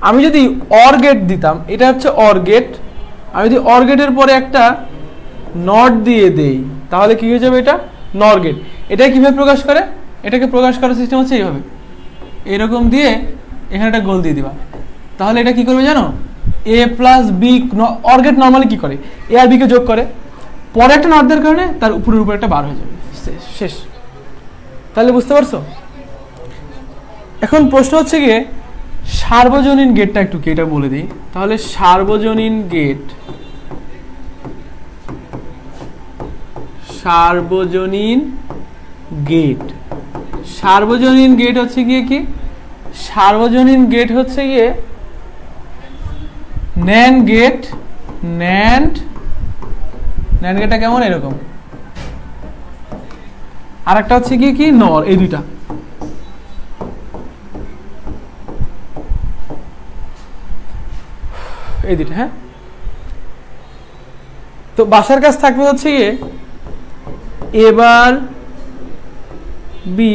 আমি যদি অর গেট দিতাম, এটা হচ্ছে অর গেট, আমি যদি অর গেটের পরে একটা নট দিয়ে দেই তাহলে কি হয়ে যাবে? এটা নর গেট। এটা কিভাবে প্রকাশ করে? এটাকে প্রকাশ করার সিস্টেম হচ্ছে এইভাবে, এরকম দিয়ে এখানে একটা গোল দিয়ে দিবা, তাহলে এটা কি করবে জানো? A plus B. OR gate normally কি করে? এ আর বিকে যোগ করে, পরে একটা নট দেওয়ার কারণে তার উপরের উপর একটা বার হয়ে যাবে, শেষ। তাহলে বুঝতে পারছো? এখন প্রশ্ন হচ্ছে গিয়ে সার্বজনীন গেটটা একটু কি এটা বলে দিই। তাহলে সার্বজনীন গেট, সার্বজনীন গেট, সার্বজনীন গেট হচ্ছে গিয়ে কি? সার্বজনীন গেট হচ্ছে গিয়ে ন্যান্ড গেট। ন্যান্ড গেটটা কেমন? এরকম। আর একটা হচ্ছে গিয়ে কি নর, এই দুইটা। এই দুইটা, হ্যাঁ। তো বাসার কাজ থাকবে হচ্ছে গিয়ে এবার বি,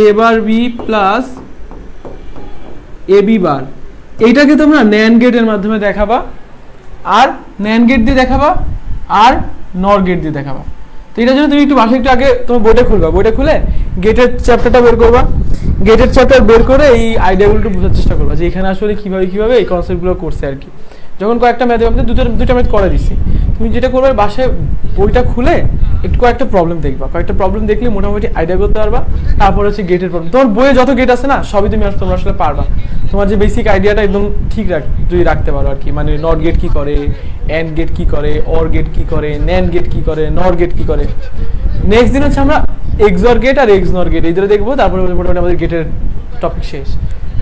এবার বি প্লাস এ বি বার, এইটাকে তোমরা ন্যান্ড গেটের মাধ্যমে দেখাবা, আর ন্যান্ড গেট দিয়ে দেখাবা, আর নর গেট দিয়ে দেখাবা। তো এটার জন্য তুমি একটু বাসায় একটু আগে তোমার বইটা খুলবা, বইটা খুলে গেটের চ্যাপ্টারটা বের করবা, গেটের চ্যাপ্টার বের করে এই আইডিয়াগুলো একটু বোঝার চেষ্টা করবা যে এখানে আসলে কিভাবে এই কনসেপ্টগুলো করছে আর কি। যখন কয়েকটা ম্যাথ, আমি দুইটা ম্যাথ করে দিচ্ছি, তুমি যেটা করবে বাসায় বইটা খুলে একটু কয়েকটা প্রবলেম দেখবা, কয়েকটা প্রবলেম দেখলে মোটামুটি আইডিয়া করতে পারবা। তারপর হচ্ছে গেটের প্রবলেম, তোমার বইয়ে যত গেট আছে না সবই তোমরা আসলে পারবা। তোমার যে বেসিক আইডিয়াটা একদম ঠিক যদি রাখতে পারো আর কি, মানে নট গেট কি করে, এন্ড গেট কি করে, অর গেট কি করে, ন্যান্ড গেট কি করে, নর গেট কি করে। নেক্সট দিন হচ্ছে আমরা এক্সঅর গেট আর এক্সনর গেট এই দুটো দেখবো, তারপরে মোটামুটি আমাদের গেটের টপিক শেষ।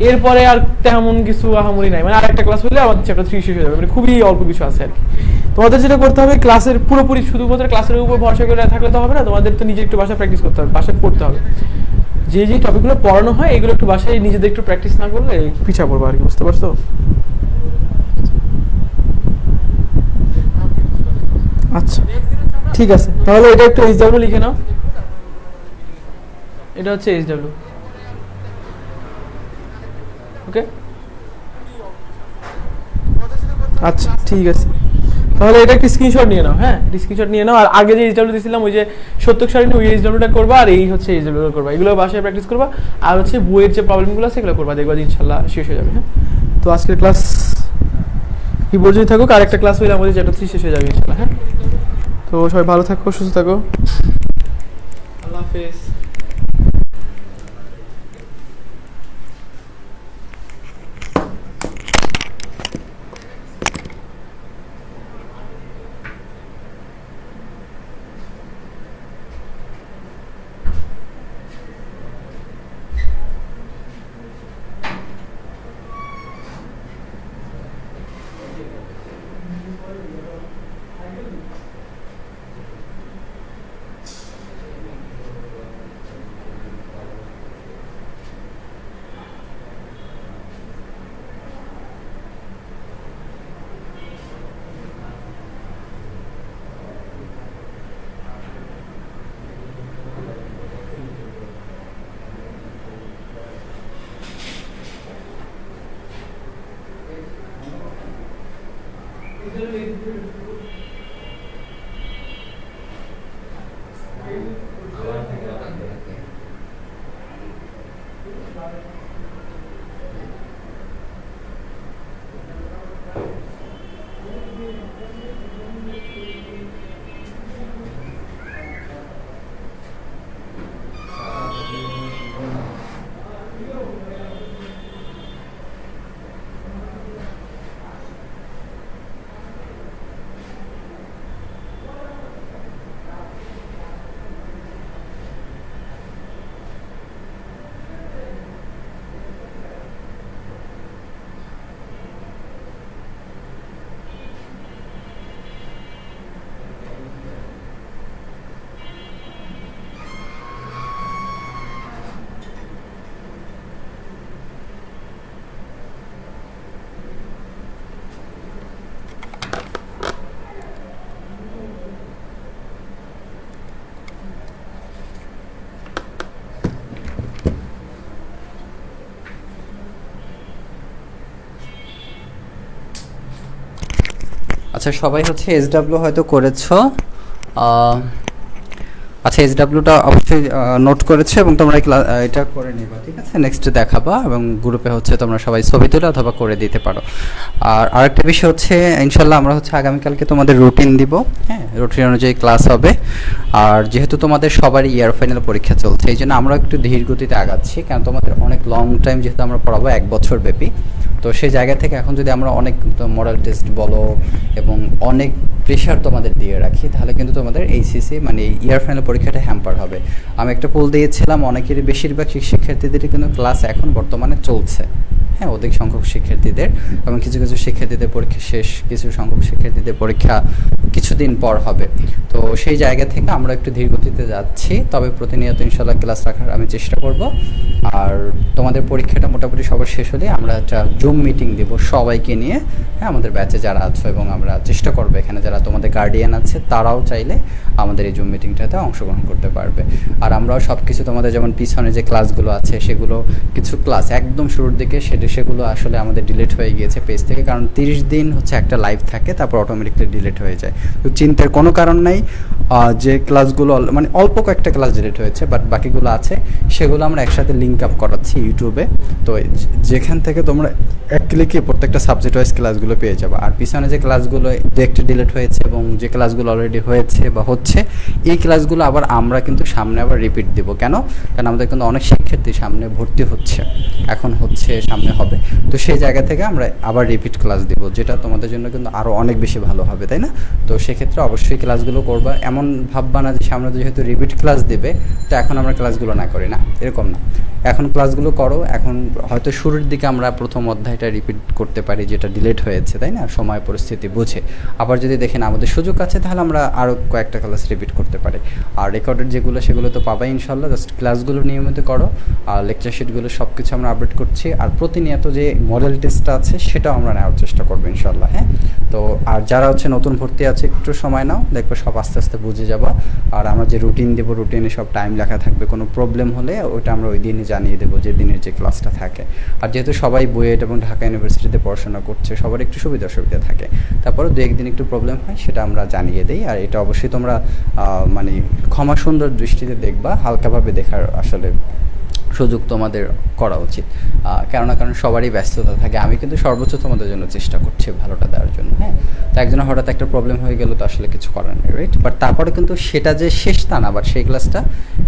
এরপরে আর তেমন কিছু আহামরি নাই, মানে আর একটা ক্লাস হলে আমাদের চ্যাপ্টার 3 শেষ হয়ে যাবে, মানে খুবই অল্প কিছু আছে আর কি। তোমাদের যেটা করতে হবে, ক্লাসের পুরোপুরি শুধুমাত্র ক্লাসের উপর ভরসা করে থাকলে তো হবে না, তোমাদের তো নিজে একটু বাসায় প্র্যাকটিস করতে হবে, বাসায় পড়তে হবে। যে টপিকগুলো পড়ানো হয় এগুলো একটু বাসায় নিজেদের একটু প্র্যাকটিস না করলে পিছা পড়বো আর কি, বুঝতে পারছো? আচ্ছা ঠিক আছে, তাহলে এটা একটু এইচডব্লিউ লিখে নাও। এটা হচ্ছে এইচডব্লিউ, ওকে? আচ্ছা ঠিক আছে, তাহলে এটা একটা স্ক্রিনশট নিয়ে নাও। হ্যাঁ, স্ক্রিনশট নিয়ে নাও। আর আগে যে এইচডব্লিউ দিয়েছিলাম ওই যে সত্যক সারণী, ওই এইচডব্লিউটা করবা, আর এই হচ্ছে এইচডব্লিউ করবা। এগুলো বাসায় প্র্যাকটিস করবা, আর হচ্ছে বইয়ের যে প্রবলেমগুলো আছে সেগুলো করবা, দেখবা ইনশাল্লাহ শেষ হয়ে যাবে। হ্যাঁ, তো আজকের ক্লাস এই পর্যন্ত থাকুক, আর একটা ক্লাস হইলে আমাদের চ্যাপ্টার 3 শেষ হয়ে যাবে ইনশাল্লাহ। হ্যাঁ, তো সবাই ভালো থাকো, সুস্থ থাকো, আল্লাহ হাফেজ। আচ্ছা, সবাই হচ্ছে SW হয়তো করেছো। আচ্ছা, SWটা অবশ্যই নোট করেছো এবং তোমরা এটা করে নিবা, ঠিক আছে? নেক্সট দেখাবা এবং গ্রুপে হচ্ছে তোমরা সবাই ছবি তুলে অথবা করে দিতে পারো। আর আরেকটা বিষয় হচ্ছে, ইনশাল্লাহ আমরা হচ্ছে আগামীকালকে তোমাদের রুটিন দিব, হ্যাঁ, রুটিন অনুযায়ী ক্লাস হবে। আর যেহেতু তোমাদের সবারই ইয়ার ফাইনাল পরীক্ষা চলছে, এই জন্য আমরা একটু ধীর গতিতে আগাচ্ছি, কারণ তোমাদের অনেক লং টাইম যেহেতু আমরা পড়াবো 1 বছর ব্যাপী। তো সেই জায়গা থেকে এখন যদি আমরা অনেক মডেল টেস্ট বলো এবং অনেক প্রেশার তোমাদের দিয়ে রাখি, তাহলে কিন্তু তোমাদের এইচএসসি মানে ইয়ার ফাইনাল পরীক্ষাটা হ্যাম্পার হবে। আমি একটা পোল দিয়েছিলাম, অনেকেরই বেশিরভাগ শিক্ষার্থীদেরই কিন্তু ক্লাস এখন বর্তমানে চলছে, হ্যাঁ, অধিক সংখ্যক শিক্ষার্থীদের, এবং কিছু কিছু শিক্ষার্থীদের পরীক্ষা শেষ, কিছু সংখ্যক শিক্ষার্থীদের পরীক্ষা কিছুদিন পর হবে। তো সেই জায়গা থেকে আমরা একটু ধীর গতিতে যাচ্ছি, তবে প্রতিনিয়ত ইনশাল্লাহ ক্লাস রাখার আমি চেষ্টা করব। আর তোমাদের পরীক্ষাটা মোটামুটি সবার শেষ হলে আমরা একটা জুম মিটিং দেব সবাইকে নিয়ে, হ্যাঁ, আমাদের ব্যাচে যারা আছো, এবং আমরা চেষ্টা করবো এখানে যারা তোমাদের গার্ডিয়ান আছে তারাও চাইলে আমাদের এই জুম মিটিংটাতে অংশগ্রহণ করতে পারবে। আর আমরাও সব কিছু তোমাদের যেমন পিছনে যে ক্লাসগুলো আছে সেগুলো কিছু ক্লাস একদম শুরুর দিকে সেগুলো আসলে আমাদের ডিলিট হয়ে গিয়েছে পেজ থেকে, কারণ 30 দিন হচ্ছে একটা লাইভ থাকে, তারপর অটোমেটিকলি ডিলিট হয়ে যায়। তো চিন্তার কোনো কারণ নাই, যে ক্লাসগুলো মানে অল্প কয়েকটা ক্লাস ডিলিট হয়েছে, বাট বাকিগুলো আছে, সেগুলো আমরা একসাথে লিঙ্ক আপ করাচ্ছি ইউটিউবে। তো যেখান থেকে তোমরা এক ক্লিকে প্রত্যেকটা সাবজেক্ট ওয়াইজ ক্লাসগুলো পেয়ে যাবে। আর পিছনে যে ক্লাসগুলো ডিরেক্ট ডিলিট হয়েছে এবং যে ক্লাসগুলো অলরেডি হয়েছে বা হচ্ছে, এই ক্লাসগুলো আবার আমরা কিন্তু সামনে আবার রিপিট দেব। কেন? কারণ আমাদের কিন্তু অনেক শিক্ষার্থী সামনে ভর্তি হচ্ছে, এখন হচ্ছে, সামনে হবে। তো সেই জায়গা থেকে আমরা আবার রিপিট ক্লাস দেব, যেটা তোমাদের জন্য কিন্তু আরও অনেক বেশি ভালো হবে, তাই না? তো সেক্ষেত্রে অবশ্যই ক্লাসগুলো করবা। এমন ভাববা না যে সামনে যেহেতু রিপিট ক্লাস দেবে তো এখন আমরা ক্লাসগুলো না করি, না, এরকম না। এখন ক্লাসগুলো করো। এখন হয়তো শুরুর দিকে আমরা প্রথম অধ্যায়টা রিপিট করতে পারি যেটা ডিলেট হয়েছে, তাই না, সময় পরিস্থিতি বুঝে। আবার যদি দেখেন আমাদের সুযোগ আছে তাহলে আমরা আরও কয়েকটা ক্লাস রিপিট করতে পারি। আর রেকর্ডেড যেগুলো সেগুলো তো পাবাই ইনশাল্লাহ। জাস্ট ক্লাসগুলো নিয়মিত করো, আর লেকচার শিটগুলো সব কিছু আমরা আপডেট করছি। আর প্রতিনিয়ত যে মডেল টেস্টটা আছে সেটাও আমরা নেওয়ার চেষ্টা করবো ইনশাল্লাহ, হ্যাঁ। তো আর যারা হচ্ছে নতুন ভর্তি আছে একটু সময় নাও, দেখবে সব আস্তে আস্তে বুঝে যাবা। আর আমরা যে রুটিন দেবো, রুটিনে সব টাইম লেখা থাকবে, কোনো প্রবলেম হলে ওইটা আমরা ওই দিনই জানিয়ে দেবো যে দিনের যে ক্লাসটা থাকে। আর যেহেতু সবাই বুয়েট এবং ঢাকা ইউনিভার্সিটিতে পড়াশোনা করছে, সবার একটু সুবিধা থাকে, তারপরে 2-1 দিন একটু প্রবলেম হয় সেটা আমরা জানিয়ে দিই। আর এটা অবশ্যই তোমরা মানে ক্ষমা সুন্দর দৃষ্টিতে দেখবা, হালকাভাবে দেখার আসলে সুযোগ তোমাদের করা উচিত। কারণ সবারই ব্যস্ততা থাকে। আমি কিন্তু সর্বোচ্চ তোমাদের জন্য চেষ্টা করছি ভালোটা দেওয়ার জন্য, হ্যাঁ। তো একজনের হঠাৎ একটা প্রবলেম হয়ে গেল তো আসলে কিছু করার নেই, রাইট? বাট তারপরে কিন্তু সেটা যে শেষ তা না, বাট সেই ক্লাসটা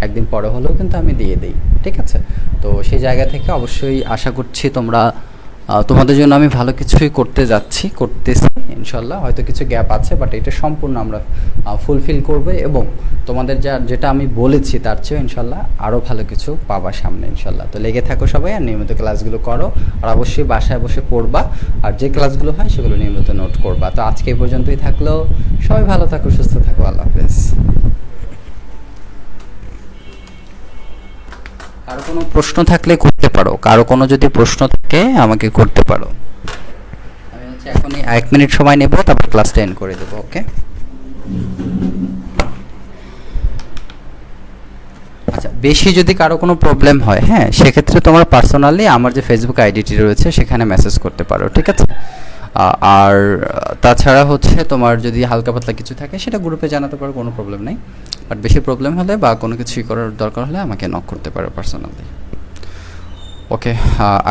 একদিন পরে হলেও কিন্তু আমি দিয়ে দিই, ঠিক আছে? তো সেই জায়গা থেকে অবশ্যই আশা করছি তোমরা, তোমাদের জন্য আমি ভালো কিছুই করতেছি ইনশাল্লাহ। হয়তো কিছু গ্যাপ আছে, বাট এটা সম্পূর্ণ আমরা ফুলফিল করবো, এবং তোমাদের যেটা আমি বলেছি তার চেয়েও ইনশাল্লাহ আরও ভালো কিছু পাবা সামনে ইনশাল্লাহ। তো লেগে থাকো সবাই, আর নিয়মিত ক্লাসগুলো করো, আর অবশ্যই বাসায় বসে পড়বা, আর যে ক্লাসগুলো হয় সেগুলো নিয়মিত নোট করবা। তো আজকে এই পর্যন্তই থাকলো, সবাই ভালো থাকো, সুস্থ থাকো, আল্লাহ হাফেজ। কারো কোনো প্রশ্ন থাকলে করতে পারো, কারো কোনো যদি প্রশ্ন থাকে আমাকে করতে পারো। আমি হচ্ছে এখনই 1 মিনিট সময় নেব, তারপর ক্লাসটা এন্ড করে দেবো, ওকে? আচ্ছা, বেশি যদি কারো কোনো প্রবলেম হয়, হ্যাঁ, সেক্ষেত্রে তোমরা পার্সোনালি আমার যে ফেসবুক আইডিটি রয়েছে সেখানে মেসেজ করতে পারো, ঠিক আছে? আর তাছাড়া হচ্ছে তোমার যদি হালকা পাতলা কিছু থাকে সেটা গ্রুপে জানাতে পারো, কোনো প্রবলেম নেই। বাট বেশি প্রবলেম হলে বা কোনো কিছুই করার দরকার হলে আমাকে নক করতে পারো পার্সোনালি, ওকে?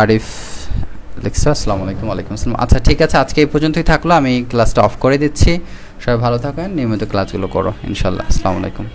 আরিফ লিখছে, আসসালামু আলাইকুম। ওয়ালাইকুম আসসালাম। আচ্ছা, ঠিক আছে, আজকে এই পর্যন্তই থাকলো, আমি ক্লাসটা অফ করে দিচ্ছি। সবাই ভালো থাকেন, নিয়মিত ক্লাসগুলো করো ইনশাল্লাহ। আসসালামু আলাইকুম।